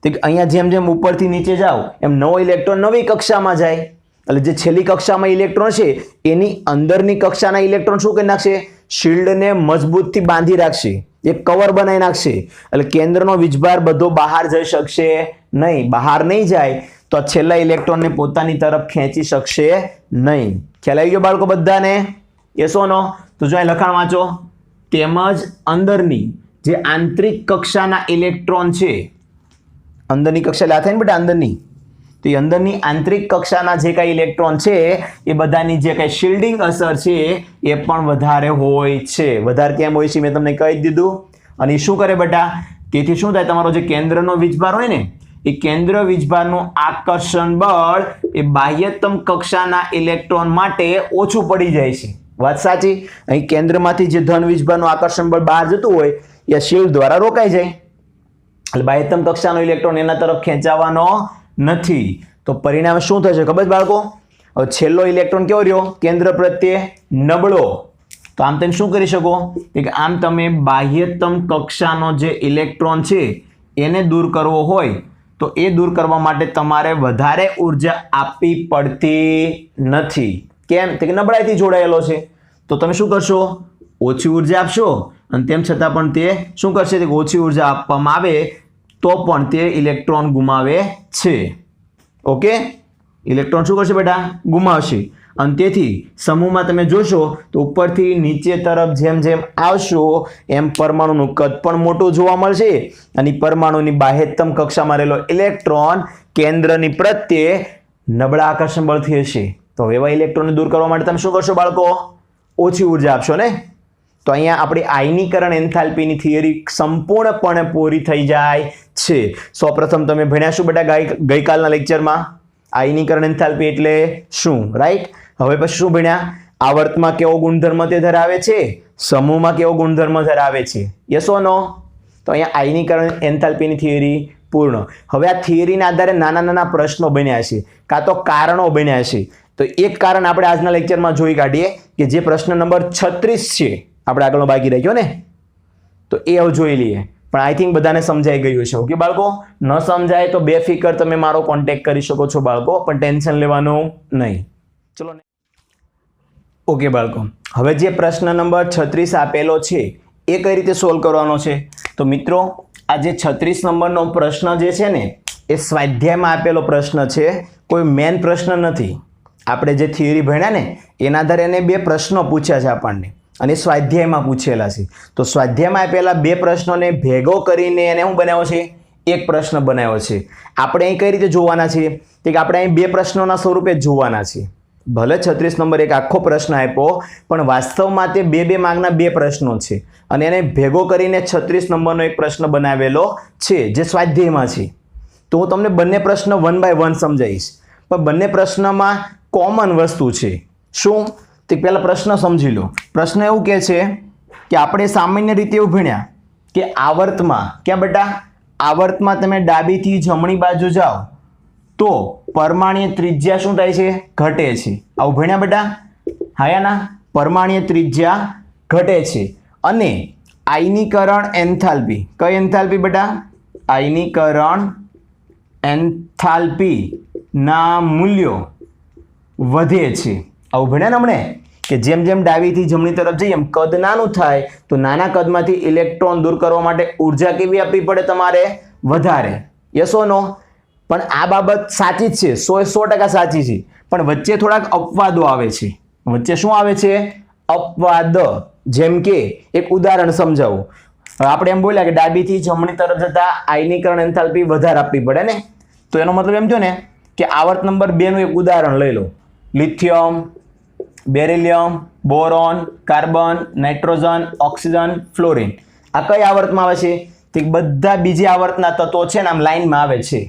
અહીંયા જેમ જેમ ઉપરથી નીચે જાઓ એમ નવો ઇલેક્ટ્રોન નવી કક્ષામાં જાય. એટલે જે છેલ્લી કક્ષામાં ઇલેક્ટ્રોન છે એની અંદરની કક્ષાના ઇલેક્ટ્રોન શું કરી નાખશે? શિલ્ડને મજબૂતથી બાંધી રાખશે, એક કવર બનાવી નાખશે. એટલે કેન્દ્રનો વીજભાર બધો બહાર જઈ શકશે નહીં. બહાર નહીં જાય તો છેલ્લા ઇલેક્ટ્રોનને પોતાની તરફ ખેંચી શકશે નહીં. ખ્યાલ આવી ગયો બાળકો બધાને? યસ ઓર નો? તો જો અહીં લખાણ વાંચો. તેમજ અંદરની જે આંતરિક કક્ષાના ઇલેક્ટ્રોન છે, અંદરની કક્ષા એટલે આ થાય ને બેટા અંદરની, તો એ અંદરની આંતરિક કક્ષાના જે કાંઈ ઇલેક્ટ્રોન છે એ બધાની જે કાંઈ શિલ્ડિંગ અસર છે એ પણ વધારે હોય છે. વધારે કેમ હોય છે મેં તમને કહી દીધું. અને શું કરે બેટા? તેથી શું થાય? તમારો જે કેન્દ્રનો વીજભાર હોય ને એ કેન્દ્ર વીજભારનું આકર્ષણ બળ એ બાહ્યતમ કક્ષાના ઇલેક્ટ્રોન માટે ઓછું પડી જાય છે. વાત સાચી? અહીં કેન્દ્રમાંથી જે ધન વીજભારનું આકર્ષણ બળ બહાર જતું હોય એ શિલ્ડ દ્વારા રોકાઈ જાય. એટલે બાહ્યતમ કક્ષાનો ઇલેક્ટ્રોન એના તરફ ખેંચાવાનો નથી. તો પરિણામે શું થશે ખબર છે બાળકો? હવે છેલ્લો ઇલેક્ટ્રોન કેવો રહ્યો? કેન્દ્ર પ્રત્યે નબળો. તો આમ તમે શું કરી શકો કે આમ તમે બાહ્યતમ કક્ષાનો જે ઇલેક્ટ્રોન છે એને દૂર કરવો હોય તો એ દૂર કરવા માટે તમારે વધારે ઉર્જા આપવી પડતી નથી. કેમ? કે નબળાઈથી જોડાયેલો છે. તો તમે શું કરશો? ઓછી ઉર્જા આપશો અને તેમ છતાં પણ તે શું કરશે? કે ઓછી ઉર્જા આપવામાં આવે તો પણ તે ઇલેક્ટ્રોન ગુમાવે છે. ઓકે, ઇલેક્ટ્રોન શું કરશે બેટા? ગુમાવશે. અને તેથી સમૂહમાં તમે જોશો તો ઉપરથી નીચે તરફ જેમ જેમ આવશો એમ પરમાણુનું કદ પણ મોટું જોવા મળશે અને પરમાણુની બાહ્યતમ કક્ષામાં રહેલો ઇલેક્ટ્રોન કેન્દ્રની પ્રત્યે નબળા આકર્ષણ બળથી હશે. તો એવા ઇલેક્ટ્રોનને દૂર કરવા માટે તમે શું કરશો બાળકો? ઓછી ઉર્જા આપશો ને. તો અહીંયા આપણી આયનીકરણ એન્થાલ્પીની થિયરી સંપૂર્ણપણે પૂરી થઈ જાય છે. સૌપ્રથમ તમે ભણ્યા શું બેટા ગઈકાલના લેક્ચરમાં? આયનીકરણ એન્થાલ્પી એટલે શું, રાઈટ? હવે પછી શું ભણ્યા? આવર્તમાં કેવો ગુણધર્મ તે ધરાવે છે, સમૂહમાં કેવો ગુણધર્મ ધરાવે છે. યસ ઓર નો? તો અહીંયા આયનીકરણ એન્થાલ્પીની થિયરી પૂર્ણ. હવે આ થિયરીના આધારે નાના નાના પ્રશ્નો બન્યા છે કાં તો કારણો બન્યા છે. તો એક કારણ આપણે આજના લેક્ચરમાં જોઈ કાઢીએ કે જે પ્રશ્ન નંબર 36 છે આપણે આગળનો બાકી રાખ્યો ને, તો એ હવે જોઈ લઈએ. પણ આઈ થિંક બધાને સમજાઈ ગયું છે. ઓકે બાળકો, ન સમજાય તો બેફિકર તમે મારો કોન્ટેક્ટ કરી શકો છો બાળકો, પણ ટેન્શન લેવાનું નહીં. ચલો. ઓકે બાળકો, હવે જે પ્રશ્ન નંબર 36 આપેલો છે એ કઈ રીતે સોલ્વ કરવાનો છે? તો મિત્રો આ જે 36 નંબરનો પ્રશ્ન જે છે ને એ સ્વાધ્યાયમાં આપેલો પ્રશ્ન છે, કોઈ મેન પ્રશ્ન નથી. આપણે જે થિયરી ભણ્યા ને એના આધારે એને બે પ્રશ્નો પૂછ્યા છે આપણને અને સ્વાધ્યાયમાં પૂછેલા છે. તો સ્વાધ્યાયમાં આપેલા બે પ્રશ્નોને ભેગો કરીને એને શું બનાવ્યો છે? એક પ્રશ્ન બનાવ્યો છે. આપણે અહીં કઈ રીતે જોવાના છે? કે આપણે અહીં બે પ્રશ્નોના સ્વરૂપે જ જોવાના છે. ભલે 36 નંબર એક આખો પ્રશ્ન આપ્યો પણ વાસ્તવમાં તે બે માર્કના બે પ્રશ્નો છે અને એને ભેગો કરીને 36 નંબરનો એક પ્રશ્ન બનાવેલો છે જે સ્વાધ્યાયમાં છે. તો હું તમને બંને પ્રશ્ન 1 by 1 સમજાવીશ, પણ બંને પ્રશ્નમાં કોમન વસ્તુ છે. શું? તે પહેલા પ્રશ્ન સમજી લો. પ્રશ્ન એવું કહે છે કે આપણે સામાન્ય રીતે એવું ભણ્યા કે આવર્તમાં, ક્યાં બેટા? આવર્તમાં તમે ડાબીથી જમણી બાજુ જાઓ તો પરમાણ્વીય ત્રિજ્યા શું થાય છે? ઘટે છે. આવું ભણ્યા બેટા? હાયાના? પરમાણ્વીય ત્રિજ્યા ઘટે છે. અને આયનીકરણ એન્થાલ્પી, કઈ એન્થાલ્પી બેટા? આયનીકરણ એન્થાલ્પી ના મૂલ્યો વધે છે. આવું ભણ્યા ને હમણે કે જેમ જેમ ડાબીથી જમણી તરફ જઈએ એમ કદ નાનું થાય તો નાના કદમાંથી ઇલેક્ટ્રોન દૂર કરવા માટે ઉર્જા કેવી આપવી પડે? તમારે વધારે. યસ ઓર નો? પણ આ બાબત સાચી જ છે, 100% સાચી છે, પણ વચ્ચે થોડાક અપવાદો આવે છે. વચ્ચે શું આવે છે? અપવાદ. જેમ કે એક ઉદાહરણ સમજાવું. આપણે એમ બોલ્યા કે ડાબીથી જમણી તરફ જતા આયનીકરણ એન્થાલ્પી વધારે આપવી પડે ને, તો એનો મતલબ એમ થયો ને કે આવર્ત નંબર 2 નું એક ઉદાહરણ લઈ લો. Lithium, beryllium, boron, carbon, nitrogen, oxygen, fluorine. આ કઈ આવર્તમાં આવે છે? તે બધા બીજી આવર્તના તત્વો છે ને આમ લાઈનમાં આવે છે.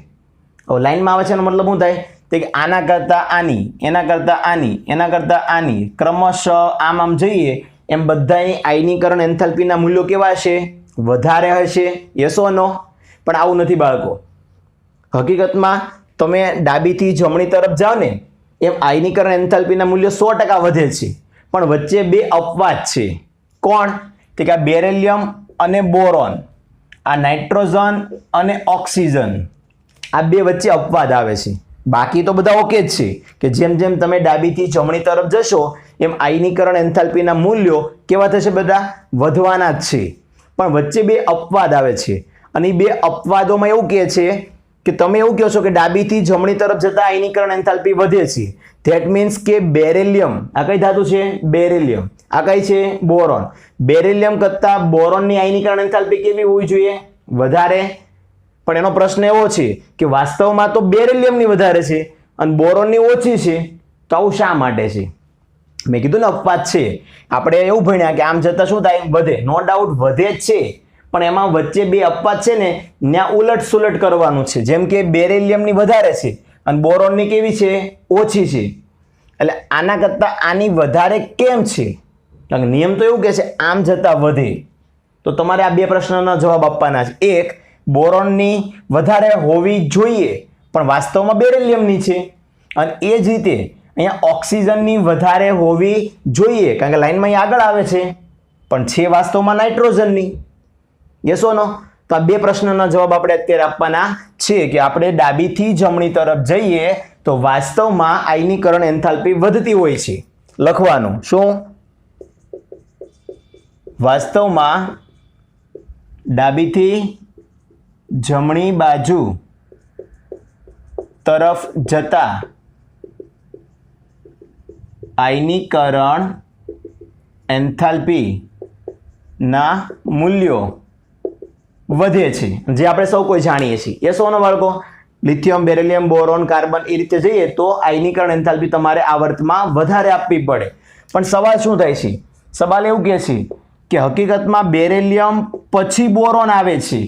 લાઈનમાં આવે છે એનો મતલબ શું થાય? કે આના કરતાં આની, એના કરતાં આની, એના કરતાં આની ક્રમશઃ આમ જઈએ એમ બધાની આયનીકરણ એન્થાલ્પીના મૂલ્યો કેવા હશે? વધારે હશે. યસ ઓર નો? પણ આવું નથી બાળકો. હકીકતમાં તમે ડાબીથી જમણી તરફ જાઓ ને એમ આયનીકરણ એન્થાલ્પીના મૂલ્યો 100% વધે છે, પણ વચ્ચે બે અપવાદ છે. કોણ? કે આ બેરિલિયમ અને બોરોન, આ નાઇટ્રોજન અને ઓક્સિજન, આ બે વચ્ચે અપવાદ આવે છે. બાકી તો બધા ઓકે જ છે કે જેમ જેમ તમે ડાબીથી જમણી તરફ જશો એમ આયનીકરણ એન્થાલ્પીના મૂલ્યો કેવા થશે? બધા વધવાના જ છે. પણ વચ્ચે બે અપવાદ આવે છે અને એ બે અપવાદોમાં એવું કહે છે કે તમે એવું કહો છો કે ડાબીથી જમણી તરફ જતા આયનીકરણ એન્થાલ્પી વધે છે. ધેટ મીન્સ કે બેરિલિયમ, આ કઈ ધાતુ છે? બેરિલિયમ. આ કઈ છે? બોરોન. બેરિલિયમ કરતાં બોરોનની આયનીકરણ એન્થાલ્પી કેવી હોવી જોઈએ? વધારે. પણ એનો પ્રશ્ન એવો છે કે વાસ્તવમાં તો બેરિલિયમની વધારે છે અને બોરોનની ઓછી છે. તો આવું શા માટે છે? મેં કીધું ને અપવાદ છે. આપણે એવું ભણ્યા કે આમ જતાં શું થાય? વધે. નો ડાઉટ વધે જ છે, પણ એમાં વચ્ચે બે અપવાદ છે ને ત્યાં ઉલટ સુલટ કરવાનું છે. જેમ કે બેરિલિયમની વધારે છે અને બોરોનની કેવી છે? ઓછી છે. એટલે આના કરતાં આની વધારે કેમ છે? કારણ કે નિયમ તો એવું કહે છે આમ જતાં વધે. તો તમારે આ બે પ્રશ્નોના જવાબ આપવાના છે. એક, બોરોનની વધારે હોવી જોઈએ પણ વાસ્તવમાં બેરિલિયમની છે, અને એ જ રીતે અહીંયા ઓક્સિજનની વધારે હોવી જોઈએ, કારણ કે લાઈનમાં અહીં આગળ આવે છે, પણ છે વાસ્તવમાં નાઇટ્રોજનની. યસ ઓર નો? તો આ બે પ્રશ્નના જવાબ આપણે અત્યારે આપવાના છે કે આપણે ડાબીથી જમણી તરફ જઈએ તો વાસ્તવમાં આયનીકરણ એન્થાલ્પી વધતી હોય છે. લખવાનું શું? વાસ્તવમાં ડાબીથી જમણી બાજુ તરફ જતા આયનીકરણ એન્થાલ્પી ના મૂલ્યો વધે છે, જે આપણે સૌ કોઈ જાણીએ છીએ. યસ ઓર નો બાળકો? લિથિયમ, બેરિલિયમ, બોરોન, કાર્બન એ રીતે જઈએ તો આયનીકરણ એન્થાલ્પી તમારે આવર્તમાં વધારે આપવી પડે. પણ સવાલ શું થાય છે? સવાલ એવું કહે છે કે હકીકતમાં બેરિલિયમ પછી બોરોન આવે છે,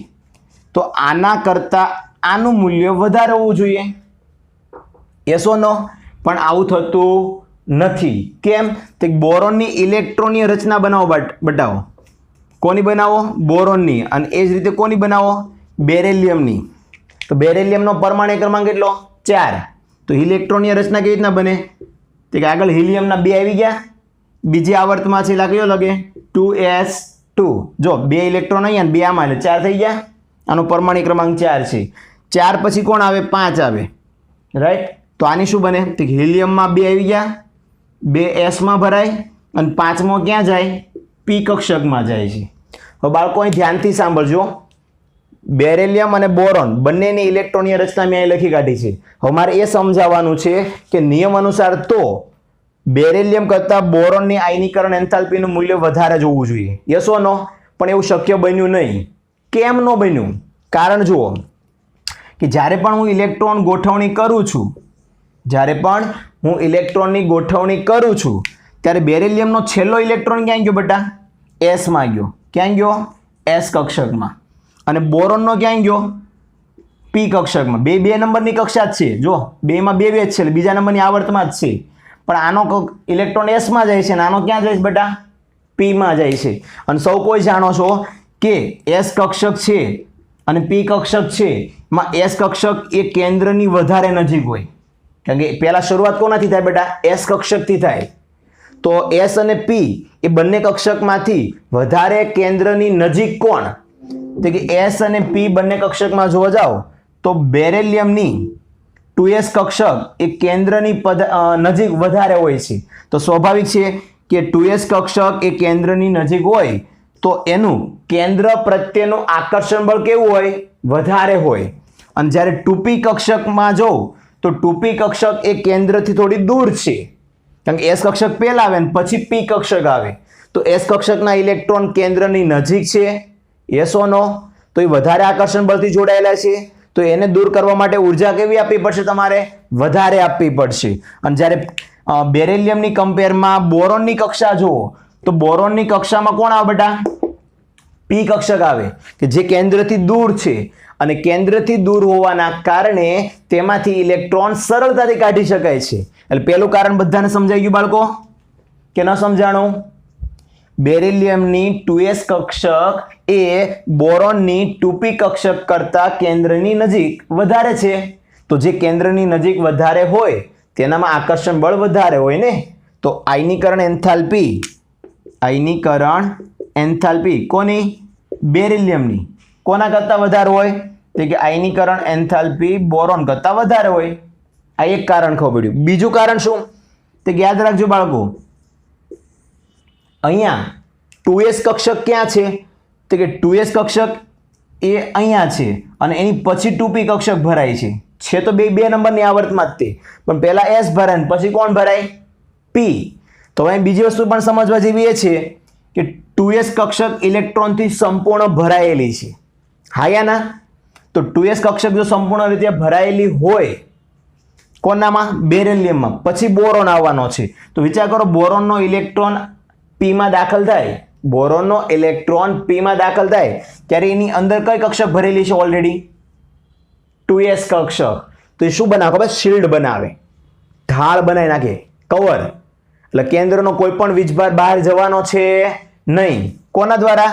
તો આના કરતાં આનું મૂલ્ય વધારે હોવું જોઈએ. યસ ઓર નો? પણ આવું થતું નથી. કેમ? તો બોરોનની ઇલેક્ટ્રોનની રચના બતાવો. કોની બનાવો? બોરોનની. અને એ જ રીતે કોની બનાવો? બેરિલિયમની. તો બેરિલિયમનો પરમાણુ ક્રમાંક કેટલો? 4. તો ઇલેક્ટ્રોનની રચના કેવી રીતના બને? તો કે આગળ હિલિયમના 2 આવી ગયા, બીજી આવર્તમાં છે એટલે કયો લગે? 2s2. જો 2 ઇલેક્ટ્રોન અહીંયા 2 આમાં એટલે 4 થઈ ગયા. આનો પરમાણુ ક્રમાંક 4 છે. 4 પછી કોણ આવે? 5 આવે. રાઈટ? તો આની શું બને? તો હિલિયમમાં 2 આવી ગયા, 2 s માં ભરાય અને 5મો ક્યાં જાય? પી કક્ષકમાં જાય છે. હવે બાળકો અહીં ધ્યાનથી સાંભળજો. બેરિલિયમ અને બોરોન બંનેની ઇલેક્ટ્રોનની રચના મેં અહીં લખી કાઢી છે. હવે મારે એ સમજાવવાનું છે કે નિયમ અનુસાર તો બેરિલિયમ કરતાં બોરોનની આયનીકરણ એન્થાલ્પીનું મૂલ્ય વધારે જ હોવું જોઈએ. યસ ઓર નો? પણ એવું શક્ય બન્યું નહીં. કેમ ન બન્યું? કારણ જુઓ કે જ્યારે પણ હું ઇલેક્ટ્રોન ગોઠવણી કરું છું, ત્યારે બેરિલિયમનો છેલ્લો ઇલેક્ટ્રોન ક્યાં ગયો બેટા? s માં ગયો. ક્યાં ગયો? s કક્ષકમાં. અને બોરોનનો ક્યાં ગયો? p કક્ષકમાં. બે નંબરની કક્ષા જ છે. જો 2 માં 2 જ છે એટલે બીજા નંબરની આવર્તમાં જ છે. પણ આનો ઇલેક્ટ્રોન s માં જાય છે અને આનો ક્યાં જાય છે બેટા? p માં જાય છે. અને સૌ કોઈ જાણો છો કે s કક્ષક છે અને p કક્ષક છે, એમાં s કક્ષક એ કેન્દ્રની વધારે નજીક હોય. કારણ કે પહેલા શરૂઆત કોનાથી થાય બેટા? s કક્ષકથી થાય. તો s અને p એ બંને કક્ષકમાંથી વધારે કેન્દ્રની નજીક કોણ? તો કે s અને p બંને કક્ષકમાં જોવા જાઓ તો બેરિલિયમની 2s કક્ષક એ કેન્દ્રની નજીક વધારે હોય છે. તો સ્વાભાવિક છે કે 2s કક્ષક એ કેન્દ્રની નજીક હોય તો એનું કેન્દ્ર પ્રત્યેનું આકર્ષણ બળ કેવું હોય? વધારે હોય. અને જ્યારે 2p કક્ષકમાં જાઓ તો 2p કક્ષક એ કેન્દ્રથી થોડી દૂર છે, કારણ કે s કક્ષક પહેલા આવે ને પછી p કક્ષક આવે. તો s કક્ષકના ઇલેક્ટ્રોન કેન્દ્રની નજીક છે. યસ ઓર નો? તો એ વધારે આકર્ષણ બળથી જોડાયેલા છે, તો એને દૂર કરવા માટે ઉર્જા કેવી આપવી પડશે? તમારે વધારે આપવી પડશે. અને જ્યારે બેરિલિયમની કમ્પેરમાં બોરોનની કક્ષા જુઓ તો બોરોનની કક્ષામાં કોણ આવે બેટા? p કક્ષક આવે કે જે કેન્દ્રથી દૂર છે, અને કેન્દ્રથી દૂર હોવાના કારણે તેમાંથી ઇલેક્ટ્રોન સરળતાથી કાઢી શકાય છે. એટલે પહેલું કારણ બધાને સમજાઈ ગયું બાળકો કે ન સમજાણું? બેરિલિયમની 2s કક્ષક એ બોરોનની 2p કક્ષક કરતાં કેન્દ્રની નજીક વધારે છે. તો જે કેન્દ્રની નજીક વધારે હોય તેનામાં આકર્ષણ બળ વધારે હોય ને. તો આયનીકરણ એન્થાલ્પી કોની? બેરિલિયમની. કોના કરતાં વધારે હોય? તો કે આયનીકરણ એન્થાલ્પી બોરોન કરતાં વધારે હોય. આ એક કારણ ખબર પડ્યું. બીજું કારણ શું? તો યાદ રાખજો બાળકો, અહીંયા 2s કક્ષક ક્યાં છે? તો કે 2s કક્ષક એ અહીંયા છે અને એની પછી 2p કક્ષક ભરાય છે તો બે નંબરની આવર્તમાં જ તે, પણ પહેલા s ભરાય ને પછી કોણ ભરાય? p. તો અહીં બીજી વસ્તુ પણ સમજવા જેવી એ છે કે 2s કક્ષક ઇલેક્ટ્રોનથી સંપૂર્ણ ભરાયેલી છે. હા યા ના? તો 2s કક્ષક જો સંપૂર્ણ રીતે ભરાયેલી હોય કોનામાં? બેરિલિયમમાં. પછી બોરોન આવવાનો છે. તો વિચાર કરો, બોરોનનો ઇલેક્ટ્રોન p માં દાખલ થાય, ત્યારે એની અંદર કઈ કક્ષક ભરેલી છે? ઓલરેડી 2s કક્ષક. તો એ શું બનાવે ખબર? શિલ્ડ બનાવે, ઢાળ બનાવી નાખે, કવર. એટલે કેન્દ્રનો કોઈ પણ વીજભાર બહાર જવાનો છે નહીં. કોના દ્વારા?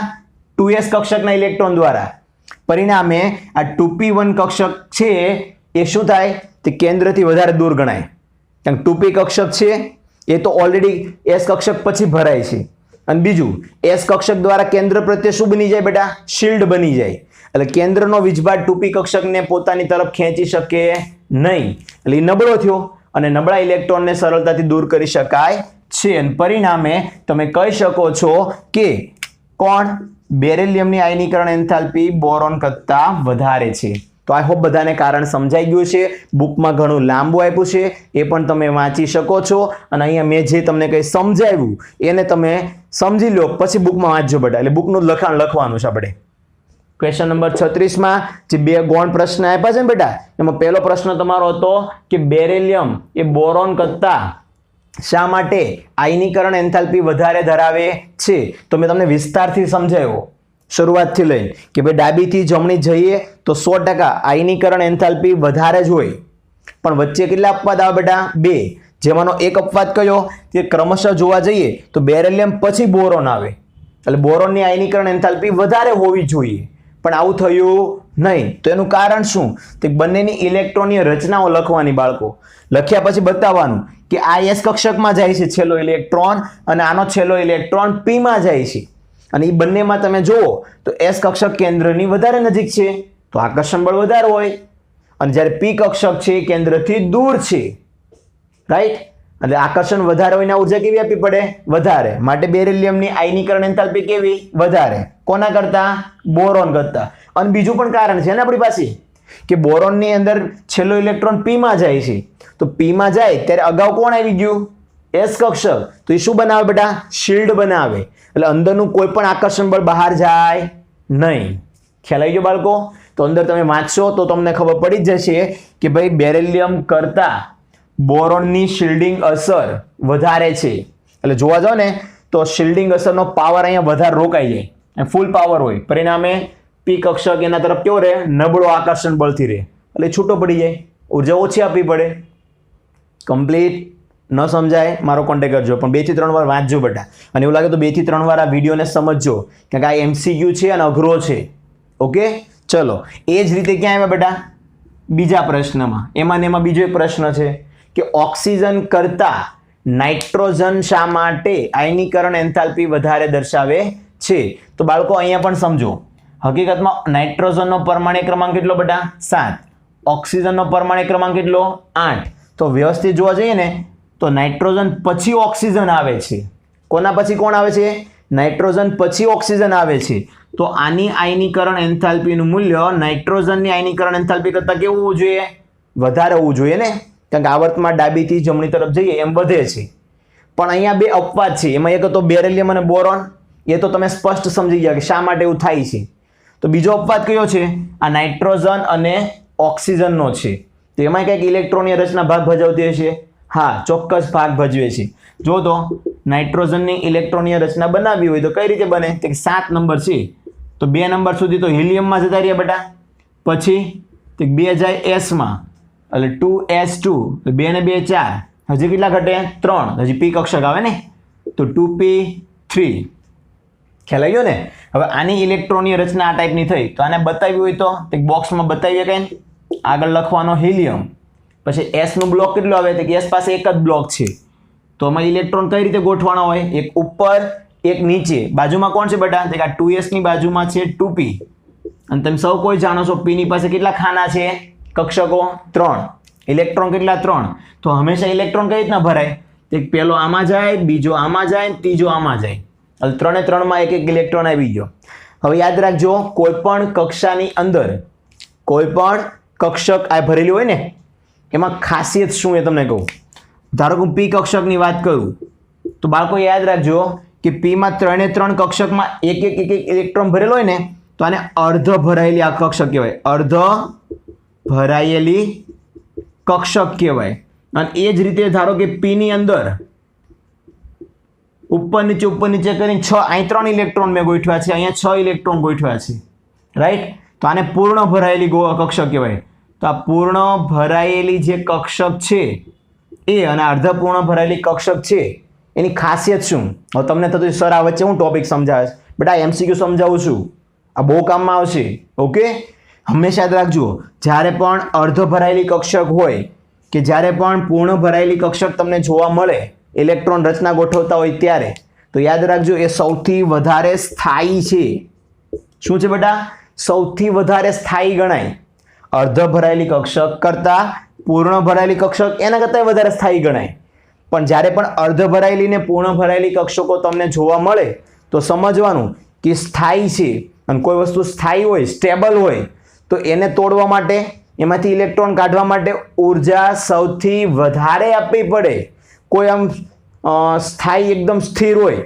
2s કક્ષકના ઇલેક્ટ્રોન દ્વારા. પરિણામે આ 2p1 કક્ષક છે એ શું થાય? તે કેન્દ્રથી વધારે દૂર ગણાય. કારણ કે 2p કક્ષક છે એ તો ઓલરેડી s કક્ષક પછી ભરાય છે, અને બીજું s કક્ષક દ્વારા કેન્દ્ર પ્રત્યે શું બની જાય બેટા? શિલ્ડ બની જાય. એટલે કેન્દ્રનો વીજભાર 2p કક્ષકને પોતાની તરફ ખેંચી શકે નહીં, એટલે એ નબળો થયો અને નબળા ઇલેક્ટ્રોનને સરળતાથી દૂર કરી શકાય છે. અને પરિણામે તમે કહી શકો છો કે કોણ? બેરિલિયમની આયનીકરણ એન્થાલ્પી બોરોન કરતા વધારે છે. તો આઈ હોપ બધાને કારણ સમજાઈ ગયું છે. બુકમાં ઘણું લાંબુ આપ્યું છે, એ પણ તમે વાંચી શકો છો, અને અહીંયા મેં જે તમને કંઈ સમજાવ્યું એને તમે સમજી લો, પછી બુકમાં વાંચજો બેટા. એટલે બુકનું લખાણ લખવાનું છે આપણે. ક્વેશ્ચન નંબર 36માં જે બે ગૌણ પ્રશ્ન આપ્યા છે ને બેટા, એમાં પહેલો પ્રશ્ન તમારો હતો કે બેરિલિયમ એ બોરોન કરતા શા માટે આયનીકરણ એન્થાલ્પી વધારે ધરાવે છે? તો મેં તમને વિસ્તારથી સમજાવ્યો શરૂઆતથી લઈને કે ભાઈ ડાબીથી જમણી જઈએ તો 100% આયનીકરણ એન્થાલ્પી વધારે જ હોય, પણ વચ્ચે કેટલા અપવાદ આવે બેટા? 2. જેમાંનો એક અપવાદ કયો? તે ક્રમશઃ જોવા જઈએ તો બેરિલિયમ પછી બોરોન આવે, એટલે બોરોનની આયનીકરણ એન્થાલ્પી વધારે હોવી જોઈએ, પણ આવું થયું નહીં. તો એનું કારણ શું? તો બંનેની ઇલેક્ટ્રોનીય રચનાઓ લખવાની બાળકો. લખ્યા પછી બતાવવાનું કે આ s કક્ષકમાં જાય છે છેલ્લો ઇલેક્ટ્રોન, અને આનો છેલ્લો ઇલેક્ટ્રોન p માં જાય છે, અને એ બંનેમાં તમે જુઓ તો s કક્ષક કેન્દ્રની વધારે નજીક છે, તો આકર્ષણ બળ વધારે હોય, અને જ્યારે p કક્ષક છે કેન્દ્રથી દૂર છે, રાઈટ? એટલે આકર્ષણ વધારે હોય ને ઉર્જા કેવી આપવી પડે? વધારે. માટે બેરિલિયમની આયનીકરણ એન્થાલ્પી કેવી? વધારે. કોના કરતા? બોરોન કરતા. અને બીજું પણ કારણ છે ને આપણી પાસે કે બોરોનની અંદર છેલ્લો ઇલેક્ટ્રોન p માં જાય છે, તો p માં જાય ત્યારે અગાઉ કોણ આવી ગયું? s કક્ષક. તો એ શું બનાવે બેટા? શિલ્ડ બનાવે, એટલે અંદરનું કોઈ પણ આકર્ષણ બળ બહાર જાય નહીં. ખ્યાલ આવી ગયો બાળકો? તો અંદર તમે વાંચશો તો તમને ખબર પડી જ જશે કે ભાઈ બેરિલિયમ કરતા બોરોનની શિલ્ડિંગ અસર વધારે છે. એટલે જોવા જાવ ને તો શિલ્ડિંગ અસરનો પાવર અહીંયા વધારે રોકાઈ જાય, ફૂલ પાવર હોય, પરિણામે p કક્ષક એના તરફ કેવો રહે? નબળો આકર્ષણ બળથી રહે, એટલે છૂટો પડી જાય, ઉર્જા ઓછી આપવી પડે. કમ્પ્લીટ ન સમજાય મારો કોન્ટેક્ટ કરજો, પણ 2 થી 3 વાર વાંચજો બેટા, અને એવું લાગે તો 2 થી 3 વાર આ વિડીયોને સમજજો, કારણ કે આ MCQ છે અને અઘરો છે. ઓકે, ચલો. એ જ રીતે ક્યાં આવ્યા બેટા? બીજા પ્રશ્નમાં. એમાં બીજો એક પ્રશ્ન છે કે ઓક્સિજન કરતા નાઇટ્રોજન શા માટે આયનીકરણ એન્થાલ્પી વધારે દર્શાવે છે? તો બાળકો અહીંયા પણ સમજો, હકીકતમાં નાઇટ્રોજનનો પરમાણુ ક્રમાંક કેટલો બેટા? 7. ઓક્સિજનનો પરમાણુ ક્રમાંક કેટલો? 8. તો વ્યવસ્થિત જોવા જઈએ ને તો નાઇટ્રોજન પછી ઓક્સિજન આવે છે. કોના પછી કોણ આવે છે? નાઇટ્રોજન પછી ઓક્સિજન આવે છે. તો આની આયનીકરણ એન્થાલ્પીનું મૂલ્ય નાઇટ્રોજનની આયનીકરણ એન્થાલ્પી કરતાં કેવું હોવું જોઈએ? વધારે હોવું જોઈએ ને, કારણ કે આવર્તમાં ડાબીથી જમણી તરફ જઈએ એમ વધે છે. પણ અહીંયા બે અપવાદ છે, એમાં એક હતો બેરિલિયમ અને બોરોન, એ તો તમે સ્પષ્ટ સમજી ગયા કે શા માટે એવું થાય છે. તો બીજો અપવાદ કયો છે? આ નાઇટ્રોજન અને ઓક્સિજનનો છે. તો એમાં કંઈક ઇલેક્ટ્રોનની રચના ભાગ ભજવતી હશે? હા, ચોક્કસ ભાગ ભજવે છે. જો તો નાઇટ્રોજનની ઇલેક્ટ્રોનીય રચના બનાવવી હોય તો કઈ રીતે બને? કે 7 નંબર છે, તો 2 નંબર સુધી તો હિલિયમમાં જતા રહ્યા બેટા, પછી 2 જાય s માં, એટલે 2s2, તો 2 ને 2 4, હજી કેટલા ઘટે? 3. હજી p કક્ષક આવે ને, તો 2p3. ખ્યાલ આવ્યો ને? હવે આની ઇલેક્ટ્રોનીય રચના આ ટાઈપની થઈ, તો આને બતાવી હોય તો બોક્સમાં બતાવીએ કઈ. આગળ લખવાનો હિલિયમ, પછી s નો બ્લોક કેટલો આવે? તો કે s પાસે એક જ બ્લોક છે, તો આમાં ઇલેક્ટ્રોન કઈ રીતે ગોઠવાના હોય? એક ઉપર એક નીચે. બાજુમાં કોણ છે બેટા? તો કે આ 2s ની બાજુમાં છે 2p, અને તમે સૌ કોઈ જાણો છો p ની પાસે કેટલા ખાના છે? કક્ષકો 3. ઇલેક્ટ્રોન કેટલા? 3. તો હંમેશા ઇલેક્ટ્રોન કઈ રીતના ભરાય? એક પહેલો આમાં જાય, બીજો આમાં જાય, ત્રીજો આમાં જાય, એટલે 3 એ 3 માં એક એક ઇલેક્ટ્રોન આવી ગયો. હવે યાદ રાખજો, કોઈ પણ કક્ષાની અંદર કોઈ પણ કક્ષક આ ભરેલી હોય ને, એમાં ખાસિયત શું એ તમને કહું. ધારો કે p કક્ષકની વાત કરું તો બાળકો યાદ રાખજો કે p માં 3 એ 3 કક્ષકમાં એક એક ઇલેક્ટ્રોન ભરેલો હોય ને, તો આને અર્ધ ભરાયેલી આ કક્ષક કહેવાય, અર્ધ ભરાયેલી કક્ષક કહેવાય. અને એ જ રીતે ધારો કે p ની અંદર ઉપર નીચે કરીને 6 અહીં 3 ઇલેક્ટ્રોન મેં ગોઠવ્યા છે, અહીંયા 6 ઇલેક્ટ્રોન ગોઠવ્યા છે, રાઈટ? તો આને પૂર્ણ ભરાયેલી કક્ષક કહેવાય. તો આ પૂર્ણ ભરાયેલી જે કક્ષક છે એ અને અર્ધપૂર્ણ ભરાયેલી કક્ષક છે એની ખાસિયત શું? હવે તમને થતું સર આ વચ્ચે હું ટોપિક સમજાવે છે બેટા, MCQ સમજાવું છું, આ બહુ કામમાં આવશે. ઓકે, હંમેશા યાદ રાખજો, જ્યારે પણ અર્ધ ભરાયેલી કક્ષક હોય કે જ્યારે પણ પૂર્ણ ભરાયેલી કક્ષક તમને જોવા મળે ઇલેક્ટ્રોન રચના ગોઠવતા હોય ત્યારે, તો યાદ રાખજો એ સૌથી વધારે સ્થાયી છે. શું છે બેટા? સૌથી વધારે સ્થાયી ગણાય. અર્ધ ભરાયેલી કક્ષક કરતા પૂર્ણ ભરાયેલી કક્ષક એના કરતાં વધારે સ્થાયી ગણાય. પણ જ્યારે પણ અર્ધ ભરાયેલી ને પૂર્ણ ભરાયેલી કક્ષકો તમને જોવા મળે તો સમજવાનું કે સ્થાયી છે. અને કોઈ વસ્તુ સ્થાયી હોય, સ્ટેબલ હોય, તો એને તોડવા માટે, એમાંથી ઇલેક્ટ્રોન કાઢવા માટે ઉર્જા સૌથી વધારે આપવી પડે. કોઈ આમ સ્થાયી એકદમ સ્થિર હોય,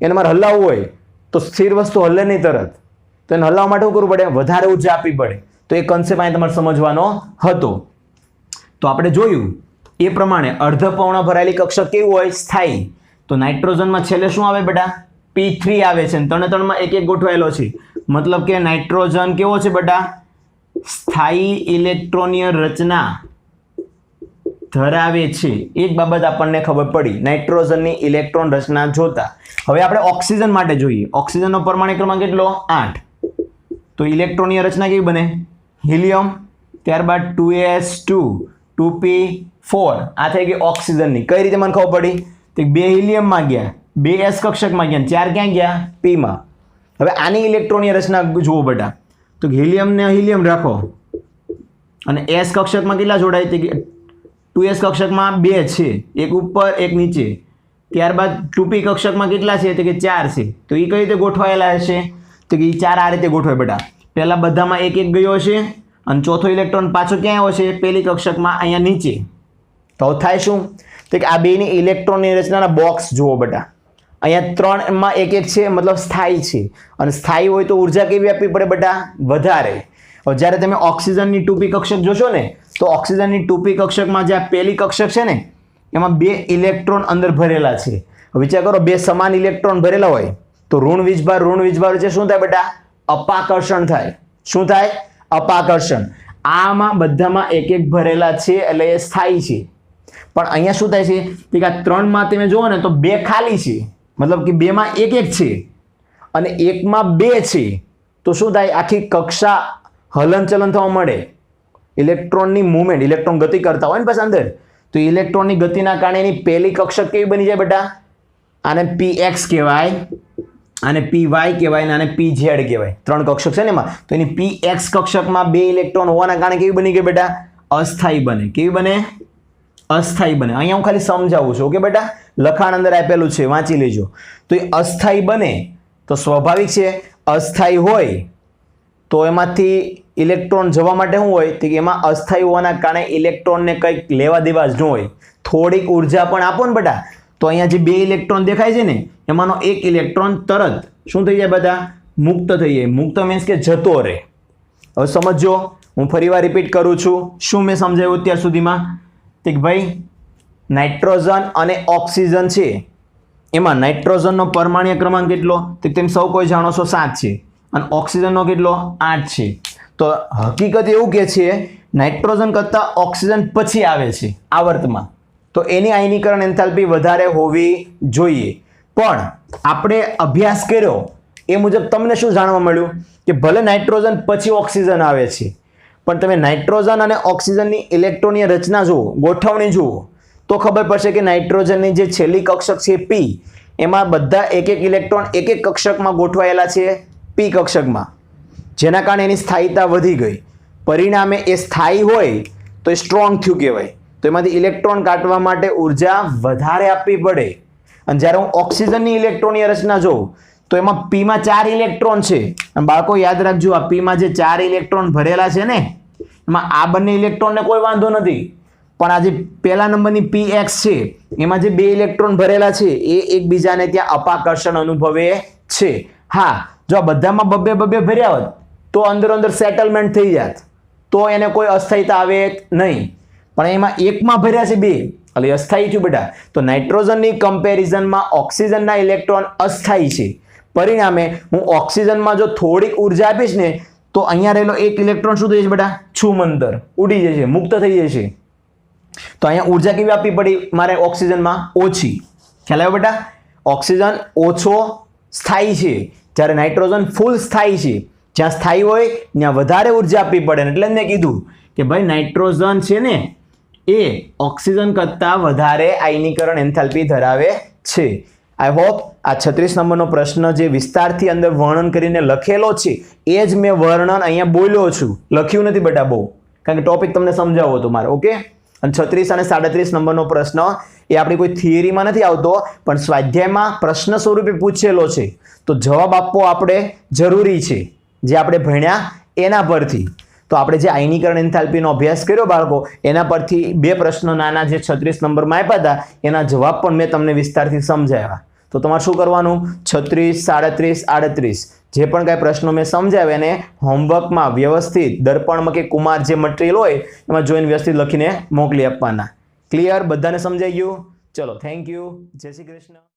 એને મારે હલાવવું હોય તો સ્થિર વસ્તુ હલે નહીં તરત, તો એને હલાવવા માટે શું કરવું પડે? વધારે ઉર્જા આપવી પડે. તો એ કન્સેપ્ટ અહીં તમારે સમજવાનો હતો. તો આપણે જોયું એ પ્રમાણે અર્ધપૂર્ણ ભરાયેલી કક્ષક કેવું હોય? સ્થાયી. તો નાઇટ્રોજનમાં છેલ્લે શું આવે બેટા? P3 આવે છે. ત્રણે ત્રણમાં એક એક ગોઠવાયેલો છે. મતલબ કે નાઇટ્રોજન કેવો છે બેટા? સ્થાયી ઇલેક્ટ્રોનીય રચના ધરાવે છે. એક બાબત આપણને ખબર પડી નાઇટ્રોજનની ઇલેક્ટ્રોન રચના જોતા. હવે આપણે ઓક્સિજન માટે જોઈએ. ઓક્સિજનનો પરમાણુ ક્રમાંક કેટલો? 8. તો ઇલેક્ટ્રોનીય રચના કેવી બને? હિલિયમ, ત્યારબાદ 2s2 2p4. આ થઈ ગઈ ઓક્સિજનની. કઈ રીતે મને ખબર પડી? તો 2 હિલિયમમાં ગયા, 2 s કક્ષકમાં ગયા, 4 ક્યાં ગયા? p માં. હવે આની ઇલેક્ટ્રોનીય રચના જુઓ બેટા. તો હિલિયમ ને હિલિયમ રાખો અને s કક્ષકમાં કેટલા જોડાય? તે 2s કક્ષકમાં 2 છે, એક ઉપર એક નીચે. ત્યારબાદ 2p કક્ષકમાં કેટલા છે? તો કે 4 છે. તો એ કઈ રીતે ગોઠવાયેલા હશે? તો કે એ 4 આ રીતે ગોઠવાય બેટા. પહેલા બધામાં એક એક ગયો હશે અને ચોથો ઇલેક્ટ્રોન પાછો ક્યાં આવ્યો છે? પહેલી કક્ષકમાં અહીંયા નીચે. તો થાય શું? તો કે આ બેની ઇલેક્ટ્રોનની રચનાના બોક્સ જુઓ બેટા. અહીંયા 3 માં એક એક છે, મતલબ સ્થાયી છે. અને સ્થાયી હોય તો ઉર્જા કેવી આપવી પડે બેટા? વધારે. હવે જ્યારે તમે ઓક્સિજનની 2p કક્ષક જોશો ને, તો ઓક્સિજનની 2p કક્ષકમાં જે આ પહેલી કક્ષક છે ને, એમાં 2 ઇલેક્ટ્રોન અંદર ભરેલા છે. વિચાર કરો, 2 સમાન ઇલેક્ટ્રોન ભરેલા હોય તો ઋણ વીજભાર વચ્ચે શું થાય બેટા? અપાકર્ષણ થાય. શું થાય? અપાકર્ષણ. આમાં બધામાં એક એક ભરેલા છે એટલે એ સ્થાયી છે. પણ અહીંયા શું થાય છે કે આ 3 માં તમે જુઓ ને તો 2 ખાલી છે, મતલબ કે 2 માં એક એક છે અને 1 માં 2 છે. તો શું થાય? આખી કક્ષા હલનચલન થવા મળે. ઇલેક્ટ્રોનની મૂવમેન્ટ, ઇલેક્ટ્રોન ગતિ કરતા હોય ને પછી અંદર, તો ઇલેક્ટ્રોનની ગતિના કારણે એની પહેલી કક્ષક કેવી બની જાય બેટા? આને px કહેવાય, આને py કહેવાય અને આને pz કહેવાય. 3 કક્ષક છે ને એમાં. તો એની px કક્ષકમાં 2 ઇલેક્ટ્રોન હોવાના કારણે કેવી બની ગઈ બેટા? અસ્થાયી બને. કેવી બને? અસ્થાયી બને. અહીંયા હું ખાલી સમજાવું છું. ઓકે બેટા? લખાણ અંદર આપેલું છે, વાંચી લેજો. તો એ અસ્થાયી બને તો સ્વાભાવિક છે, અસ્થાયી હોય તો એમાંથી ઇલેક્ટ્રોન જવા માટે શું હોય? તો એમાં અસ્થાયી હોવાના કારણે ઇલેક્ટ્રોનને કંઈક લેવા દેવા જ ન હોય. થોડીક ઉર્જા પણ આપો ને બેટા, તો અહીંયા જે 2 ઇલેક્ટ્રોન દેખાય છે ને, એમાંનો એક ઇલેક્ટ્રોન તરત શું થઈ જાય બધા? મુક્ત થઈ જાય. મુક્ત મીન્સ કે જતો રહે. હવે સમજો, હું ફરીવાર રિપીટ કરું છું. શું મેં સમજાવ્યું અત્યાર સુધીમાં? કે ભાઈ નાઇટ્રોજન અને ઓક્સિજન છે, એમાં નાઇટ્રોજનનો પરમાણ્વીય ક્રમાંક કેટલો? તો તેમ સૌ કોઈ જાણો છો 7 છે. અને ઓક્સિજનનો કેટલો? 8 છે. તો હકીકત એવું કે છે નાઇટ્રોજન કરતાં ઓક્સિજન પછી આવે છે આવર્તમાં, તો એની આયનીકરણ એન્થાલ્પી વધારે હોવી જોઈએ. પણ આપણે અભ્યાસ કર્યો એ મુજબ તમને શું જાણવા મળ્યું? કે ભલે નાઇટ્રોજન પછી ઓક્સિજન આવે છે, પણ તમે નાઇટ્રોજન અને ઓક્સિજનની ઇલેક્ટ્રોનીય રચના જુઓ, ગોઠવણી જુઓ, તો ખબર પડશે કે નાઇટ્રોજનની જે છેલ્લી કક્ષક છે p, એમાં બધા એક એક ઇલેક્ટ્રોન એક એક કક્ષકમાં ગોઠવાયેલા છે p કક્ષકમાં, જેના કારણે એની સ્થાયીતા વધી ગઈ. પરિણામે એ સ્થાયી હોય તો એ સ્ટ્રોંગ થયું કહેવાય. તો એમાંથી ઇલેક્ટ્રોન કાઢવા માટે ઉર્જા વધારે આપવી પડે. અને જ્યારે હું ઓક્સિજનની ઇલેક્ટ્રોનીય રચના જોઉં તો એમાં p માં 4 ઇલેક્ટ્રોન છે. અને બાળકો યાદ રાખજો, આ p માં જે 4 ઇલેક્ટ્રોન ભરેલા છે ને, એમાં આ બંને ઇલેક્ટ્રોનને કોઈ વાંધો નથી. પણ આ જે પહેલા નંબરની px છે, એમાં જે 2 ઇલેક્ટ્રોન ભરેલા છે એ એકબીજાને ત્યાં અપાકર્ષણ અનુભવે છે. હા, જો આ બધામાં બબ્બે ભર્યા હોત તો અંદર સેટલમેન્ટ થઈ જાત, તો એને કોઈ અસ્થાયીતા આવે નહીં. પણ એમાં એકમાં ભર્યા છે 2, એટલે અસ્થાયી થયું બેટા. તો નાઇટ્રોજનની કમ્પેરિઝનમાં ઓક્સિજનના ઇલેક્ટ્રોન અસ્થાયી છે. પરિણામે હું ઓક્સિજનમાં જો થોડીક ઉર્જા આપીશ ને, તો અહીંયા રહેલો એક ઇલેક્ટ્રોન શું થઈ જશે બેટા? છૂમંતર ઉડી જશે, મુક્ત થઈ જશે. તો અહીંયા ઉર્જા કેવી આપવી પડી મારે? ઓક્સિજનમાં ઓછી. ખ્યાલ આવ્યો બેટા? ઓક્સિજન ઓછો સ્થાયી છે, જ્યારે નાઇટ્રોજન ફૂલ સ્થાયી છે. જ્યાં સ્થાયી હોય ત્યાં વધારે ઉર્જા આપવી પડે. એટલે મેં કીધું કે ભાઈ નાઇટ્રોજન છે ને, એ ઓક્સિજન કરતાં વધારે આયનીકરણ એન્થાલ્પી ધરાવે છે. આઈ હોપ આ 36 નંબરનો પ્રશ્ન જે વિસ્તારથી અંદર વર્ણન કરીને લખેલો છે એ જ મેં વર્ણન અહીંયા બોલ્યો છું, લખ્યું નથી બેટા બહુ, કારણ કે ટોપિક તમને સમજાવવો હતો મારે. ઓકે, અને 36 અને 37 નંબરનો પ્રશ્ન એ આપણી કોઈ થિયરીમાં નથી આવતો, પણ સ્વાધ્યાયમાં પ્રશ્ન સ્વરૂપે પૂછેલો છે, તો જવાબ આપવો આપણે જરૂરી છે જે આપણે ભણ્યા એના પરથી. તો આપણે જે આયનીકરણ એન્થાલ્પીનો અભ્યાસ કર્યો બાળકો, એના પરથી 2 પ્રશ્નો નાના જે 36 નંબરમાં આપ્યા હતા એના જવાબ પણ મેં તમને વિસ્તારથી સમજાવ્યા. તો તમારે શું કરવાનું, 36, 37, 38 જે પણ કાંઈ પ્રશ્નો મેં સમજાવ્યા એને હોમવર્કમાં વ્યવસ્થિત દર્પણમાં કે કુમાર જે મટીરિયલ હોય એમાં જોઈને વ્યવસ્થિત લખીને મોકલી આપવાના. ક્લિયર? બધાને સમજાઈ ગયું? ચલો, થેન્ક યુ. જય શ્રી કૃષ્ણ.